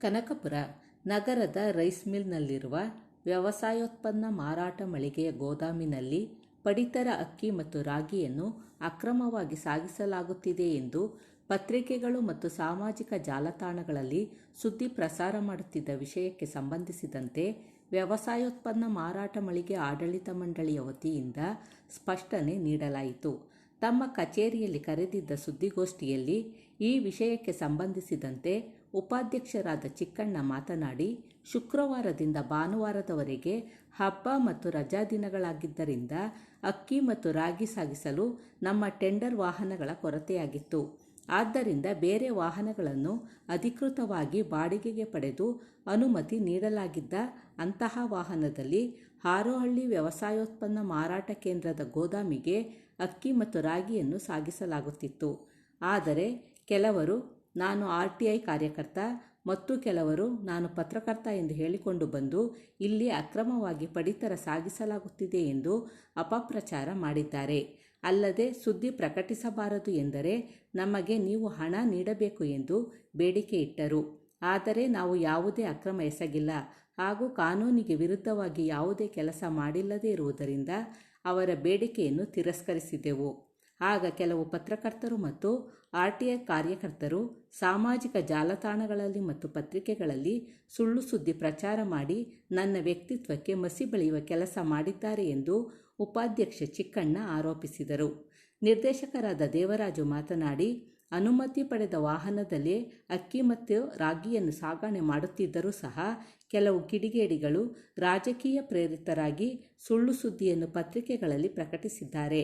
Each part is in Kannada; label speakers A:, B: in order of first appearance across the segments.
A: ಕನಕಪುರ ನಗರದ ರೈಸ್ ಮಿಲ್ನಲ್ಲಿರುವ ವ್ಯವಸಾಯೋತ್ಪನ್ನ ಮಾರಾಟ ಮಳಿಗೆಯ ಗೋದಾಮಿನಲ್ಲಿ ಪಡಿತರ ಅಕ್ಕಿ ಮತ್ತು ರಾಗಿಯನ್ನು ಅಕ್ರಮವಾಗಿ ಸಾಗಿಸಲಾಗುತ್ತಿದೆ ಎಂದು ಪತ್ರಿಕೆಗಳು ಮತ್ತು ಸಾಮಾಜಿಕ ಜಾಲತಾಣಗಳಲ್ಲಿ ಸುದ್ದಿ ಪ್ರಸಾರ ಮಾಡುತ್ತಿದ್ದ ವಿಷಯಕ್ಕೆ ಸಂಬಂಧಿಸಿದಂತೆ ವ್ಯವಸಾಯೋತ್ಪನ್ನ ಮಾರಾಟ ಮಳಿಗೆ ಆಡಳಿತ ಮಂಡಳಿಯ ವತಿಯಿಂದ ಸ್ಪಷ್ಟನೆ ನೀಡಲಾಯಿತು. ತಮ್ಮ ಕಚೇರಿಯಲ್ಲಿ ಕರೆದಿದ್ದ ಸುದ್ದಿಗೋಷ್ಠಿಯಲ್ಲಿ ಈ ವಿಷಯಕ್ಕೆ ಸಂಬಂಧಿಸಿದಂತೆ ಉಪಾಧ್ಯಕ್ಷರಾದ ಚಿಕ್ಕಣ್ಣ ಮಾತನಾಡಿ, ಶುಕ್ರವಾರದಿಂದ ಭಾನುವಾರದವರೆಗೆ ಹಬ್ಬ ಮತ್ತು ರಜಾ ದಿನಗಳಾಗಿದ್ದರಿಂದ ಅಕ್ಕಿ ಮತ್ತು ರಾಗಿ ಸಾಗಿಸಲು ನಮ್ಮ ಟೆಂಡರ್ ವಾಹನಗಳ ಕೊರತೆಯಾಗಿತ್ತು. ಆದ್ದರಿಂದ ಬೇರೆ ವಾಹನಗಳನ್ನು ಅಧಿಕೃತವಾಗಿ ಬಾಡಿಗೆಗೆ ಪಡೆದು ಅನುಮತಿ ನೀಡಲಾಗಿದ್ದ ಅಂತಹ ವಾಹನದಲ್ಲಿ ಹಾರೋಹಳ್ಳಿ ವ್ಯವಸಾಯೋತ್ಪನ್ನ ಮಾರಾಟ ಕೇಂದ್ರದ ಗೋದಾಮಿಗೆ ಅಕ್ಕಿ ಮತ್ತು ರಾಗಿಯನ್ನು ಸಾಗಿಸಲಾಗುತ್ತಿತ್ತು. ಆದರೆ ಕೆಲವರು ನಾನು RTI ಕಾರ್ಯಕರ್ತ ಮತ್ತು ಕೆಲವರು ನಾನು ಪತ್ರಕರ್ತ ಎಂದು ಹೇಳಿಕೊಂಡು ಬಂದು ಇಲ್ಲಿ ಅಕ್ರಮವಾಗಿ ಪಡಿತರ ಸಾಗಿಸಲಾಗುತ್ತಿದೆ ಎಂದು ಅಪಪ್ರಚಾರ ಮಾಡಿದ್ದಾರೆ. ಅಲ್ಲದೆ ಸುದ್ದಿ ಪ್ರಕಟಿಸಬಾರದು ಎಂದರೆ ನಮಗೆ ನೀವು ಹಣ ನೀಡಬೇಕು ಎಂದು ಬೇಡಿಕೆ ಇಟ್ಟರು. ಆದರೆ ನಾವು ಯಾವುದೇ ಅಕ್ರಮ ಎಸಗಿಲ್ಲ ಹಾಗೂ ಕಾನೂನಿಗೆ ವಿರುದ್ಧವಾಗಿ ಯಾವುದೇ ಕೆಲಸ ಮಾಡಿಲ್ಲದೇ ಇರುವುದರಿಂದ ಅವರ ಬೇಡಿಕೆಯನ್ನು ತಿರಸ್ಕರಿಸಿದೆವು. ಆಗ ಕೆಲವು ಪತ್ರಕರ್ತರು ಮತ್ತು RTI ಕಾರ್ಯಕರ್ತರು ಸಾಮಾಜಿಕ ಜಾಲತಾಣಗಳಲ್ಲಿ ಮತ್ತು ಪತ್ರಿಕೆಗಳಲ್ಲಿ ಸುಳ್ಳು ಸುದ್ದಿ ಪ್ರಚಾರ ಮಾಡಿ ನನ್ನ ವ್ಯಕ್ತಿತ್ವಕ್ಕೆ ಮಸಿ ಬಳಿಯುವ ಕೆಲಸ ಮಾಡಿದ್ದಾರೆ ಎಂದು ಉಪಾಧ್ಯಕ್ಷ ಚಿಕ್ಕಣ್ಣ ಆರೋಪಿಸಿದರು. ನಿರ್ದೇಶಕರಾದ ದೇವರಾಜು ಮಾತನಾಡಿ, ಅನುಮತಿ ಪಡೆದ ವಾಹನದಲ್ಲೇ ಅಕ್ಕಿ ಮತ್ತು ರಾಗಿಯನ್ನು ಸಾಗಣೆ ಮಾಡುತ್ತಿದ್ದರೂ ಸಹ ಕೆಲವು ಕಿಡಿಗೇಡಿಗಳು ರಾಜಕೀಯ ಪ್ರೇರಿತರಾಗಿ ಸುಳ್ಳು ಸುದ್ದಿಯನ್ನು ಪತ್ರಿಕೆಗಳಲ್ಲಿ ಪ್ರಕಟಿಸಿದ್ದಾರೆ.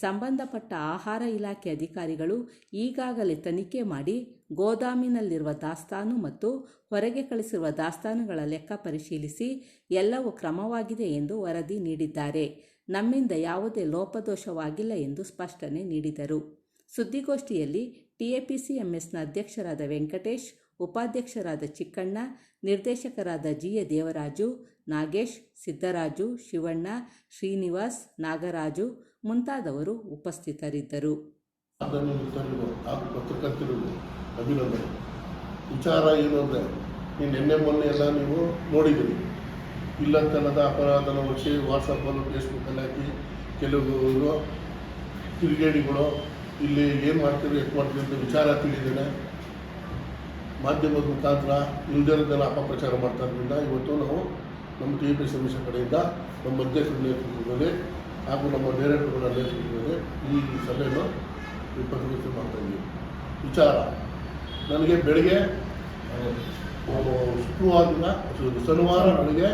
A: ಸಂಬಂಧಪಟ್ಟ ಆಹಾರ ಇಲಾಖೆ ಅಧಿಕಾರಿಗಳು ಈಗಾಗಲೇ ತನಿಖೆ ಮಾಡಿ ಗೋದಾಮಿನಲ್ಲಿರುವ ದಾಸ್ತಾನು ಮತ್ತು ಹೊರಗೆ ಕಳಿಸಿರುವ ದಾಸ್ತಾನುಗಳ ಲೆಕ್ಕ ಪರಿಶೀಲಿಸಿ ಎಲ್ಲವೂ ಕ್ರಮವಾಗಿದೆ ಎಂದು ವರದಿ ನೀಡಿದ್ದಾರೆ. ನಮ್ಮಿಂದ ಯಾವುದೇ ಲೋಪದೋಷವಾಗಿಲ್ಲ ಎಂದು ಸ್ಪಷ್ಟನೆ ನೀಡಿದರು. ಸುದ್ದಿಗೋಷ್ಠಿಯಲ್ಲಿ TAPCMSನ ಅಧ್ಯಕ್ಷರಾದ ವೆಂಕಟೇಶ್, ಉಪಾಧ್ಯಕ್ಷರಾದ ಚಿಕ್ಕಣ್ಣ, ನಿರ್ದೇಶಕರಾದ GA ದೇವರಾಜು, ನಾಗೇಶ್, ಸಿದ್ದರಾಜು, ಶಿವಣ್ಣ, ಶ್ರೀನಿವಾಸ್, ನಾಗರಾಜು ಮುಂತಾದವರು ಉಪಸ್ಥಿತರಿದ್ದರು.
B: ಅಭಿನಂದನೆ. ವಿಚಾರ ಏನು ಅಂದರೆ, ನಿನ್ನೆ ಮೊನ್ನೆ ಎಲ್ಲ ನೀವು ನೋಡಿದ್ದೀರಿ. ಇಲ್ಲಂತಲ್ಲದ ಅಪರಾಧನ ಹೊರಿಸಿ ವಾಟ್ಸಪ್ಪಲ್ಲೂ ಫೇಸ್ಬುಕ್ಕಲ್ಲಿ ಹಾಕಿ ಕೆಲವರು ಕಿಡಿಗೇಡಿಗಳು ಇಲ್ಲಿ ಏನು ಮಾಡ್ತೀರಿ ಎಷ್ಟು ಮಾಡ್ತೀರಿ ಅಂತ ವಿಚಾರ ತಿಳಿದೇನೆ ಮಾಧ್ಯಮದ ಮುಖಾಂತರ ಇಲ್ದಿರೋದೆಲ್ಲ ಅಪಪ್ರಚಾರ ಮಾಡ್ತಾ ಇರೋದ್ರಿಂದ ಇವತ್ತು ನಾವು ನಮ್ಮ TAPCMS ಕಡೆಯಿಂದ ನಮ್ಮ ಅಧ್ಯಕ್ಷರ ನೇತೃತ್ವದಲ್ಲಿ ಹಾಗೂ ನಮ್ಮ ಡೈರೆಕ್ಟರ್ಗಳ ನೇತೃತ್ವದಲ್ಲಿ ಈ ಸಭೆಯನ್ನು ಪತ್ರಿಕೆ ಮಾಡ್ತಾಯಿದ್ದೀವಿ. ವಿಚಾರ ನನಗೆ ಬೆಳಗ್ಗೆ ಶನಿವಾರ ಬೆಳಗ್ಗೆ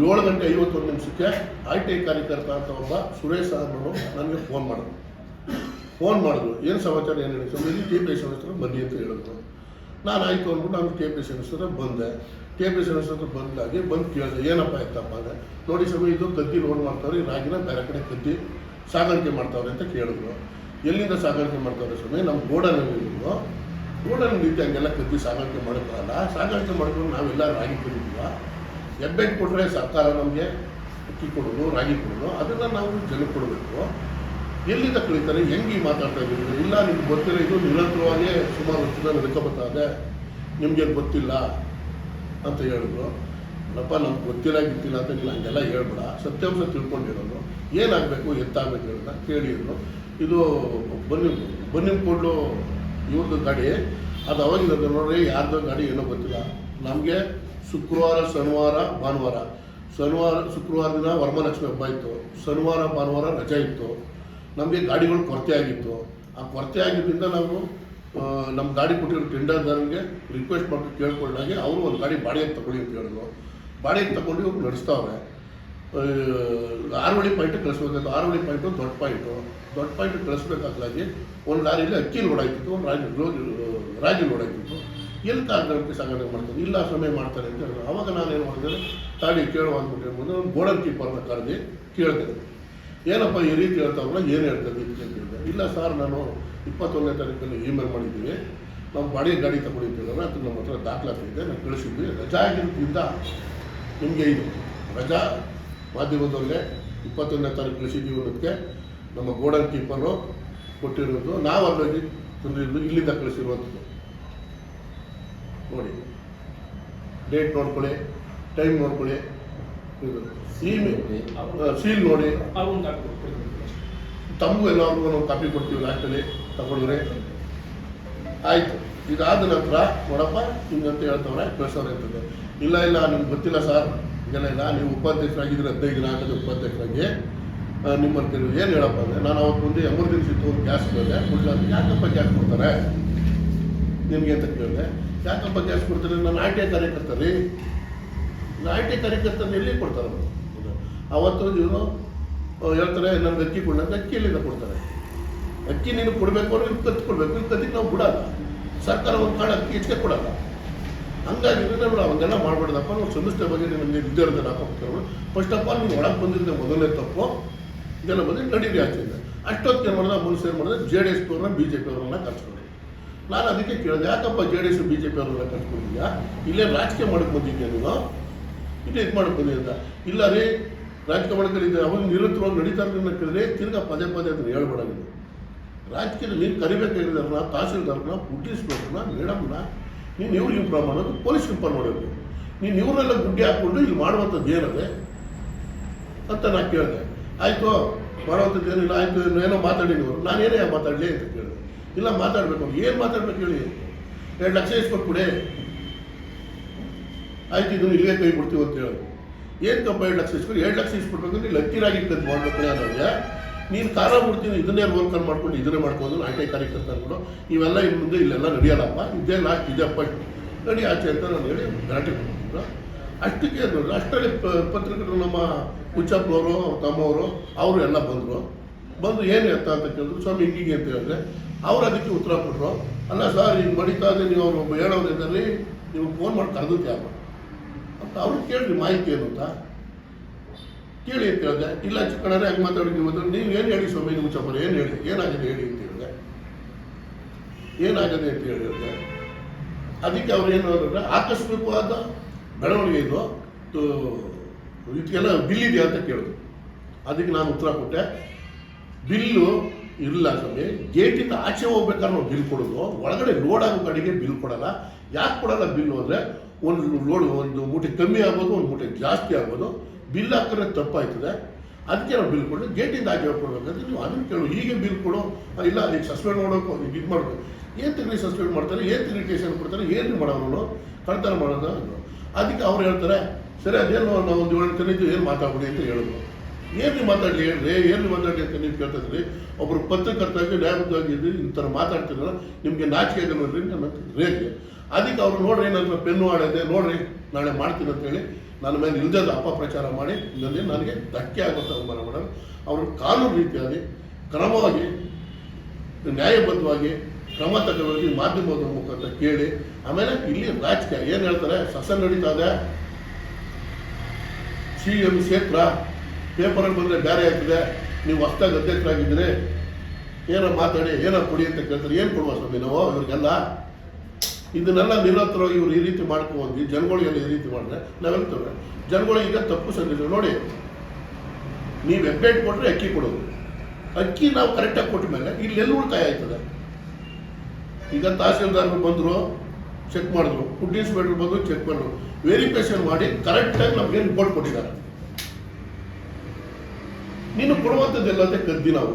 B: 7:51 RTI ಕಾರ್ಯಕರ್ತ ಅಂತ ಒಬ್ಬ ಸುರೇಶ್ ಅವರು ನನಗೆ ಫೋನ್ ಮಾಡಿದ್ರು. ಏನು ಸಮಾಚಾರ, ಏನು ಹೇಳಿ ಸಮಯದಲ್ಲಿ TAPCMS ಹತ್ರ ಬನ್ನಿ ಅಂತ ಹೇಳಿದ್ರು. ನಾನು ಆಯಿತು ಅಂದ್ಬಿಟ್ಟು ನಾನು TAPCMS ಹತ್ರ ಬಂದೆ. TAPCMS ಹತ್ರ ಬಂದು ಕೇಳಿದೆ, ಏನಪ್ಪ ಆಯ್ತಪ್ಪ ಅಂದರೆ, ನೋಡಿ ಸಮಯ ಇದು ಕದ್ದಿ ಲೋಡ್ ಮಾಡ್ತಾವ್ರೆ, ರಾಗಿನ ಬೇರೆ ಕಡೆ ಕದ್ದಿ ಸಾಗಾಣಿಕೆ ಮಾಡ್ತಾವ್ರೆ ಅಂತ ಕೇಳಿದ್ರು. ಎಲ್ಲಿಂದ ಸಾಗಾಣಿಕೆ ಮಾಡ್ತಾವ್ರೆ ಸಮಯ? ನಮ್ಮ ಗೋಡನಲ್ಲಿ ನಿಂತು ಹಂಗೆಲ್ಲ ಕದ್ದಿ ಸಾಗಾಣಿಕೆ ಮಾಡೋಕ್ಕಲ್ಲ. ಸಾಗಾಣಿಕೆ ಮಾಡ್ಕೊಂಡು ನಾವೆಲ್ಲ ರಾಗಿ ಕರೀತೀವ. ಹೆಬ್ಬೆಟ್ಟು ಕೊಟ್ಟರೆ ಸರ್ಕಾರ ನಮಗೆ ಅಕ್ಕಿ ಕೊಡೋದು, ರಾಗಿ ಕೊಡೋದು, ಅದನ್ನು ನಾವು ಜನಕ್ಕೆ ಕೊಡಬೇಕು. ಎಲ್ಲಿಂದ ಕಳೀತಾರೆ, ಹೆಂಗೆ ಮಾತಾಡ್ತಾ ಇದ್ದೀವಿ? ಇಲ್ಲ ನಿಮ್ಗೆ ಗೊತ್ತಿಲ್ಲ, ಇದು ನಿರಂತರವಾಗಿ ಸುಮಾರು ವರ್ಷದಿಂದ ನಡ್ಕೊಬತ್ತಾದೆ, ನಿಮಗೇನು ಗೊತ್ತಿಲ್ಲ ಅಂತ ಹೇಳಿದ್ರು. ಅಲ್ಲಪ್ಪ ನಮ್ಗೆ ಗೊತ್ತಿಲ್ಲ ಅಂತ ಇಲ್ಲ, ಹಂಗೆಲ್ಲ ಹೇಳ್ಬೇಡ, ಸತ್ಯಾಂಶ ತಿಳ್ಕೊಂಡಿರೋದು ಏನಾಗಬೇಕು ಎತ್ತಾಗಬೇಕು ಹೇಳೋಣ ಕೇಳಿದ್ರು. ಇದು ಬನ್ನಿ ಕೊಡ್ಲು ಇವ್ರದ್ದು ಗಾಡಿ, ಅದು ಅವಾಗಿರೋದು ನೋಡ್ರಿ, ಯಾರ್ದು ಗಾಡಿ ಏನೋ ಗೊತ್ತಿಲ್ಲ. ನಮಗೆ ಶುಕ್ರವಾರ, ಶನಿವಾರ, ಭಾನುವಾರ, ಶುಕ್ರವಾರ ದಿನ ವರಮಹಾಲಕ್ಷ್ಮಿ ಹಬ್ಬ ಇತ್ತು, ಶನಿವಾರ ಭಾನುವಾರ ರಜೆ ಇತ್ತು. ನಮಗೆ ಗಾಡಿಗಳು ಕೊರತೆ ಆಗಿತ್ತು. ಆ ಕೊರತೆ ಆಗಿದ್ದರಿಂದ ನಾವು ನಮ್ಮ ಗಾಡಿ ಕೊಟ್ಟಿರೋ ಟೆಂಡರ್ದಾರರಿಗೆ ರಿಕ್ವೆಸ್ಟ್ ಮಾಡಿ ಕೇಳ್ಕೊಂಡಾಗೆ ಅವರು ಒಂದು ಗಾಡಿ ಬಾಡಿಗೆಗೆ ತಗೊಳ್ಳಿ ಅಂತ ಹೇಳಿದ್ರು. ಬಾಡಿಗೆಗೆ ತಗೊಂಡು ಇವ್ರು ನಡೆಸ್ತಾವ್ರೆ. ಆರವಳ್ಳಿ ಪಾಯಿಂಟ್ ಕಳಿಸ್ಬೇಕಾಯ್ತು. ಆರವಳ್ಳಿ ಪಾಯಿಂಟು ದೊಡ್ಡ ಪಾಯಿಂಟ್ ಕಳಿಸ್ಬೇಕಾಗ್ಲಾಗಿ ಒಂದು ಲಾರಿಯಲ್ಲಿ ಅಕ್ಕಿ ಲೋಡ್ ಆಗ್ತಿತ್ತು, ಒಂದು ರಾಗಿ ಲೋಡ್ ಆಗ್ತಿತ್ತು. ಎಲ್ಲಿ ಕಾರ್ಗಂಟೆ ಸಾಗಣೆ ಮಾಡ್ತಾರೆ? ಇಲ್ಲ ಸಮಯ ಮಾಡ್ತಾರೆ ಅಂತ ಹೇಳಿದ್ರು. ಅವಾಗ ನಾನೇನು ಮಾಡಿದ್ರೆ, ತಾಡಿ ಕೇಳುವ ಅಂದ್ಬಿಟ್ಟು ಹೇಳ್ಬೋದು, ಗೋಡನ್ ಕೀಪರ್ನ ಕರೆದು ಕೇಳಿದೆ, ಏನಪ್ಪ ಈ ರೀತಿ ಹೇಳ್ತಾವಲ್ಲ, ಏನು ಹೇಳ್ತಾರೆ ಅಂತ ಕೇಳಿದೆ. ಇಲ್ಲ ಸರ್, ನಾನು 21ನೇ ತಾರೀಕಲ್ಲಿ ಇಮೇಲ್ ಮಾಡಿದ್ದೀವಿ, ನಾವು ಬಾಡಿಗೆ ಗಾಡಿ ತಗೊಂಡಿದ್ದೀವಿ, ಅದು ನಮ್ಮ ಹತ್ರ ದಾಖಲಾತಿ ಇದೆ, ನಾವು ಕಳಿಸಿದ್ವಿ. ರಜಾ ಆಗಿರೋದ್ರಿಂದ ನಿಮಗೆ ಇದು ರಜಾ ಮಾಧ್ಯಮದಲ್ಲೇ 21ನೇ ತಾರೀಕು ಕಳಿಸಿದ್ದೀವಿ ಅನ್ನೋದಕ್ಕೆ ನಮ್ಮ ಗೋಡನ್ ಕೀಪರು ಕೊಟ್ಟಿರೋದು, ನಾವು ಅಲ್ಲೋಗಿ ತಂದಿರೋದು, ಇಲ್ಲಿಂದ ಕಳಿಸಿರುವಂಥದ್ದು ನೋಡಿ. ಡೇಟ್ ನೋಡ್ಕೊಳ್ಳಿ, ಟೈಮ್ ನೋಡ್ಕೊಳ್ಳಿ, ಇದು ಸೀಲ್ ನೋಡಿ, ತಮಗೂ ಎಲ್ಲರಿಗೂ ನಾವು ಕಾಪಿ ಕೊಡ್ತೀವಿ ಲಾಸ್ಟಲ್ಲಿ ತಗೊಂಡ್ರೆ ಆಯಿತು. ಇದಾದ ನಂತರ ನೋಡಪ್ಪ ಹಿಂಗಂತ ಹೇಳ್ತವ್ರೆ ಕಳಿಸೋರು ಇರ್ತದೆ. ಇಲ್ಲ ನಿಮ್ಗೆ ಗೊತ್ತಿಲ್ಲ ಸರ್, ಇದೆಲ್ಲ ಇಲ್ಲ, ನೀವು ಉಪಾಧ್ಯಕ್ಷರಾಗಿದ್ದರೆ 15 ದಿನ ಆಗದೆ ಉಪಾಧ್ಯಕ್ಷರಾಗಿ ನಿಮ್ಮಲ್ಲಿ ಏನು ಹೇಳಪ್ಪ ಅಂದರೆ, ನಾನು ಅವತ್ತು ಮುಂದೆ ಎಮರ್ಜೆನ್ಸಿ ಇತ್ತು, ಒಂದು ಗ್ಯಾಸ್ ಕೇಳಿದೆ, ಯಾಕಪ್ಪ ಗ್ಯಾಸ್ ಕೊಡ್ತಾರೆ ನಿಮಗೆ ಅಂತ ಕೇಳಿದೆ. ಯಾಕಪ್ಪ ಗ್ಯಾಸ್ ಕೊಡ್ತಾರೆ, ನಾನು ITI ಕಾರ್ಯಕರ್ತ ರೀ, ITI ಕಾರ್ಯಕರ್ತನ ಎಲ್ಲಿ ಕೊಡ್ತಾರೆ ಅವತ್ತು ಇವರು ಹೇಳ್ತಾರೆ ನಮ್ಗೆ ಅಕ್ಕಿ ಕೊಡ, ಅಕ್ಕಿ ಎಲ್ಲಿಂದ ಕೊಡ್ತಾರೆ? ಅಕ್ಕಿ ನೀನು ಕೊಡಬೇಕು ಅಂದ್ರೆ ನೀವು ಕತ್ತಿ ಕೊಡಬೇಕು, ನೀವು ಕತ್ತಿಗೆ ನಾವು ಬಿಡಲ್ಲ, ಸರ್ಕಾರ ಒಂದು ಕಾಳು ಅಕ್ಕಿ ಹೆಚ್ಚೆ ಕೊಡಲ್ಲ. ಹಂಗಾಗಿ ನಾವು ಅವೆಲ್ಲ ಮಾಡಬಾರ್ದಪ್ಪ, ನಾವು ಸಂಸ್ಥೆ ಬಗ್ಗೆ ನಿಮಗೆ ವಿದ್ಯಾರ್ಥಿ ಹಾಕೋಬೇಕು. ಫಸ್ಟ್ ಆಫ್ ಆಲ್ ನೀವು ಒಳಗೆ ಬಂದಿದ್ದೆ ಮೊದಲನೇ ತಪ್ಪು, ಇದೆಲ್ಲ ಬಂದು ನಡೀರಿ ಆಗ್ತಿದೆ. ಅಷ್ಟೊತ್ತಿಗೆ ಮಾಡಿದ ಮುನ್ಸಿ ಏನು ಮಾಡಿದ್ರೆ JDS ಅವ್ರನ್ನ BJP ಅವ್ರನ್ನ ಕರ್ಸ್ಕೊಂಡೆ. ನಾನು ಅದಕ್ಕೆ ಕೇಳಿದೆ, ಯಾಕಪ್ಪ JDS BJP ಅವ್ರನ್ನ ಕರ್ಸ್ಕೊಂಡಿದ್ಯಾ, ಇಲ್ಲೇ ರಾಜಕೀಯ ಮಾಡಕ್ಕೆ ಬಂದಿದ್ಯಾ ನೀನು, ಇಲ್ಲೇ ಇದು ಮಾಡಕ್ಕೆ ಬಂದಿದ್ದ? ಇಲ್ಲ ರೀ ರಾಜಕೀಯ ಮಾಡ್ಕೊಂಡಿದ್ದೆ, ಅವಾಗ ನಿರಂತರವಾಗಿ ನಡೀತಾ ಇರೋದನ್ನ ಕೇಳಿದ್ರೆ ತಿರ್ಗಾ ಪದೇ ಅದನ್ನು ಹೇಳ್ಬೇಡ. ನೀನು ರಾಜಕೀಯದಲ್ಲಿ ನೀನು ಕರಿಬೇಕಾಗಿರೋದನ್ನ ತಹಸೀಲ್ದಾರ್ನ, ಫುಡ್ ಇನ್ಸ್ಪೆಕ್ಟರ್ನ, ಮೇಡಮ್ನ, ನೀನು ಇವ್ರು ಇಂಪ್ರೂವ್ ಮಾಡೋದು, ಪೊಲೀಸ್ ಇಂಪ್ರೂವ್ ಮಾಡೋದು, ನೀನು ಇವರೆಲ್ಲ ಗುಡ್ಡೆ ಹಾಕ್ಕೊಂಡು ಇಲ್ಲಿ ಮಾಡುವಂಥದ್ದು ಏನದೆ ಅಂತ ನಾನು ಕೇಳಿದೆ. ಆಯಿತು ಮಾಡುವಂಥದ್ದು ಏನಿಲ್ಲ, ಆಯಿತು ಏನೋ ಮಾತಾಡಿ ನೀವು, ನಾನೇನೇ ಮಾತಾಡಲಿ ಅಂತ ಕೇಳಿದೆ. ಇಲ್ಲ ಮಾತಾಡಬೇಕು, ಏನು ಮಾತಾಡ್ಬೇಕು ಹೇಳಿ, 2 ಲಕ್ಷ ಇಸ್ಕೊಟ್ಬಿಡಿ, ಆಯ್ತು ಇದನ್ನು ಇಲ್ಲಿಗೆ ಕೈ ಬಿಡ್ತೀವಿ ಅಂತ ಹೇಳಿ. ಏನು ಕಪ್ಪ 2 ಲಕ್ಷ ಇಸ್ಕೊಂಡು 2 ಲಕ್ಷ ಇಸ್ಕೊಡ್ಬೇಕು, ನೀನು ಲಕ್ಕಿರಾಗಿ ಇರ್ತದೆ ಮಾಡಬೇಕು ಅನ್ನೋಗೆ. ನೀನು ಕಾರ ಬಿಡ್ತೀನಿ, ಇದನ್ನೇ ರೋಲ್ಕರ್ ಮಾಡ್ಕೊಂಡು ಇದನ್ನೇ ಮಾಡ್ಕೊಂಡು ITI ಕಾರ್ಯಕರ್ತ ಅಂದ್ಕೊಂಡು ಇವೆಲ್ಲ ಇನ್ನು ಮುಂದೆ ಇಲ್ಲೆಲ್ಲ ನಡೆಯಲ್ಲಪ್ಪ, ಇದೇ ಲಾಸ್ಟ್ ಇದೆ ಫಸ್ಟ್ ನಡಿ ಆಚೆ ಅಂತ ನಾನು ಹೇಳಿ ಗಲಾಟೆ ಕೊಟ್ಟಿದ್ರು. ಅಷ್ಟಕ್ಕೆ ನೋಡಿದ್ರು. ಅಷ್ಟರಲ್ಲಿ ಪತ್ರಿಕರು ನಮ್ಮ ಹುಚ್ಚಪ್ಪನವರು, ತಮ್ಮವರು ಅವರು ಎಲ್ಲ ಬಂದು ಏನು ಎತ್ತ ಅಂತ ಕೇಳಿದ್ರು. ಸ್ವಾಮಿ ಹಿಂಗಿಗೆ ಅಂತ ಹೇಳಿದ್ರೆ ಅವ್ರು ಅದಕ್ಕೆ ಉತ್ತರ ಕೊಟ್ಟರು. ಅಲ್ಲ ಸರ್ ಹಿಂಗೆ ಮಡಿತಾ ಇದ್ದೆ, ನೀವು ಅವ್ರು ಒಬ್ಬ ಹೇಳೋದ್ರಲ್ಲಿ ನೀವು ಫೋನ್ ಮಾಡಿ ಕರೆದಕ್ಕೆ ಯಾರು ಅಂತ ಅವ್ರಿಗೆ ಕೇಳ್ರಿ ಮಾಹಿತಿ ಏನು ಅಂತ ಕೇಳಿ ಅಂತ ಹೇಳಿದೆ. ಇಲ್ಲ ಚಿಕ್ಕಣ್ಣರೇ ಹಂಗೆ ಮಾತಾಡಿದ್ವಿ ನೀವು ಏನು ಹೇಳಿ ಸ್ವಾಮಿ, ನೀವು ಹುಚ್ಚಪ್ಪರು ಏನು ಹೇಳಿ, ಏನಾಗಿದೆ ಹೇಳಿ ಅಂತ ಹೇಳಿದೆ. ಏನಾಗಿದೆ ಅಂತ ಹೇಳಿದ್ರೆ ಅದಕ್ಕೆ ಅವ್ರು ಏನು ಹೇಳಿದ್ರೆ ಆಕಸ್ಮಿಕವಾದ ಬೆಳವಣಿಗೆ ಇದು, ಇದಕ್ಕೆಲ್ಲ ಬಿಲ್ ಇದೆಯಾ ಅಂತ ಕೇಳಿದ್ರು. ಅದಕ್ಕೆ ನಾನು ಉತ್ತರ ಕೊಟ್ಟೆ, ಬಿಲ್ಲು ಇಲ್ಲ ಸ್ವಾಮಿ, ಗೇಟಿಂದ ಆಚೆ ಹೋಗ್ಬೇಕಾದ್ರೆ ನಾವು ಬಿಲ್ ಕೊಡೋದು, ಒಳಗಡೆ ಲೋಡ್ ಆಗೋ ಕಡೆಗೆ ಬಿಲ್ ಕೊಡಲ್ಲ. ಯಾಕೆ ಕೊಡಲ್ಲ ಬಿಲ್ಲು ಅಂದರೆ, ಒಂದು ಮೂಟೆ ಕಮ್ಮಿ ಆಗ್ಬೋದು, ಒಂದು ಮೂಟೆ ಜಾಸ್ತಿ ಆಗ್ಬೋದು, ಬಿಲ್ ಹಾಕಿದ್ರೆ ತಪ್ಪಾಯ್ತದೆ, ಅದಕ್ಕೆ ನಾವು ಬಿಲ್ ಕೊಡೋದು. ಗೇಟಿಂದ ಆಚೆ ಹೋಗ್ಕೊಡ್ಬೇಕಾದ್ರೆ ನೀವು ಅದನ್ನು ಕೇಳು, ಹೀಗೆ ಬಿಲ್ ಕೊಡು, ಇಲ್ಲ ಈಗ ಸಸ್ಪೆಂಡ್ ಮಾಡೋಕೆ ಈಗ ಇದು ಮಾಡಬೇಕು. ಏನು ತಿಂಗಳು ಸಸ್ಪೆಂಡ್ ಮಾಡ್ತಾರೆ, ಏನು ತಿಂಗಳು ಟೇಷನ್ ಕೊಡ್ತಾರೆ, ಏನು ಮಾಡೋರು ಕಳ್ತನ ಮಾಡೋದು. ಅದಕ್ಕೆ ಅವ್ರು ಹೇಳ್ತಾರೆ ಸರಿ ಅದೇನು ನಾವು ಒಂದು 7 ತಂದಿದ್ದು ಏನು ಮಾತಾಡ್ಬಿಡಿ ಅಂತ ಹೇಳಿದ್ರು. ಏನು ನೀವು ಮಾತಾಡಲಿ ಹೇಳ್ರಿ, ಏನು ಮಾತಾಡಲಿ ಅಂತ ನೀವು ಕೇಳ್ತಿದ್ರಿ. ಒಬ್ಬರು ಪತ್ರಕರ್ತಾಗಿ ನ್ಯಾಯಬದ್ಧವಾಗಿದ್ದು ಈ ಥರ ಮಾತಾಡ್ತಿರಲ್ಲ, ನಿಮಗೆ ನಾಚಿಕೆ ಆಗಲ್ವಲ್ರಿ ನನ್ನ ರೇಖೆ. ಅದಕ್ಕೆ ಅವ್ರು ನೋಡ್ರಿ ನನ್ನ ಪೆನ್ನು ಆಡಿದೆ, ನೋಡ್ರಿ ನಾಳೆ ಮಾಡ್ತೀನಿ ಅಂತೇಳಿ ನನ್ನ ಮೇಲೆ ಇಲ್ದದ ಅಪಪ್ರಚಾರ ಮಾಡಿ ನನಗೆ ಧಕ್ಕೆ ಆಗುವಂಥ ಅವಮಾನ ಮಾಡೋದು. ಅವರು ಕಾನೂನು ರೀತಿಯಾಗಿ ಕ್ರಮವಾಗಿ ನ್ಯಾಯಬದ್ಧವಾಗಿ ಕ್ರಮ ತಗೊಳ್ಳಿ ಮಾಧ್ಯಮದ ಮುಖಾಂತರ ಕೇಳಿ. ಆಮೇಲೆ ಇಲ್ಲಿ ರಾಜಕೀಯ ಏನು ಹೇಳ್ತಾರೆ, ಸೆಷನ್ ನಡೀತಾ ಇದೆ, CM ಕ್ಷೇತ್ರ ಪೇಪರಲ್ಲಿ ಬಂದರೆ ಬೇರೆ ಆಗ್ತದೆ, ನೀವು ಹೊಸ್ದಾಗಿ ಅಧ್ಯಕ್ಷರಾಗಿದ್ದರೆ ಏನೋ ಮಾತಾಡಿ ಏನೋ ಕೊಡಿ ಅಂತ ಕೇಳ್ತಾರೆ. ಏನು ಕೊಡುವ ಸ್ವಾಮಿ ನಾವು ಇವ್ರಿಗೆಲ್ಲ? ಇದನ್ನೆಲ್ಲ ನಿರಂತರವಾಗಿ ಇವ್ರು ಈ ರೀತಿ ಮಾಡ್ಕೊಂಡು ಜನಗಳಿಗೆಲ್ಲ ಈ ರೀತಿ ಮಾಡಿದ್ರೆ ನಾವೆಲ್ತೇವೆ. ಜನಗಳಿಗೆ ತಪ್ಪು ಸಂದೇಶ ನೋಡಿ, ನೀವು ವೆಬ್ಸೈಟ್ ಕೊಟ್ಟರೆ ಅಕ್ಕಿ ಕೊಡೋದು, ಅಕ್ಕಿ ನಾವು ಕರೆಕ್ಟಾಗಿ ಕೊಟ್ಟ ಮೇಲೆ ಇಲ್ಲೆಲ್ಲ ಉಳಿತಾಯ ಆಯ್ತದೆ. ಈಗ ತಹಸೀಲ್ದಾರ್ಗಳು ಬಂದರು, ಚೆಕ್ ಮಾಡಿದ್ರು, ಫುಡ್ ಇನ್ಸ್ಪೆಕ್ಟರ್ ಬಂದು ಚೆಕ್ ಮಾಡಿದ್ರು, ವೆರಿಫಿಕೇಶನ್ ಮಾಡಿ ಕರೆಕ್ಟಾಗಿ ನಮ್ಗೆ ರಿಪೋರ್ಟ್ ಕೊಟ್ಟಿದ್ದಾರೆ. ನೀನು ಕೊಡುವಂಥದ್ದೆಲ್ಲ ಅಂತ ಕದ್ದಿ ನಾವು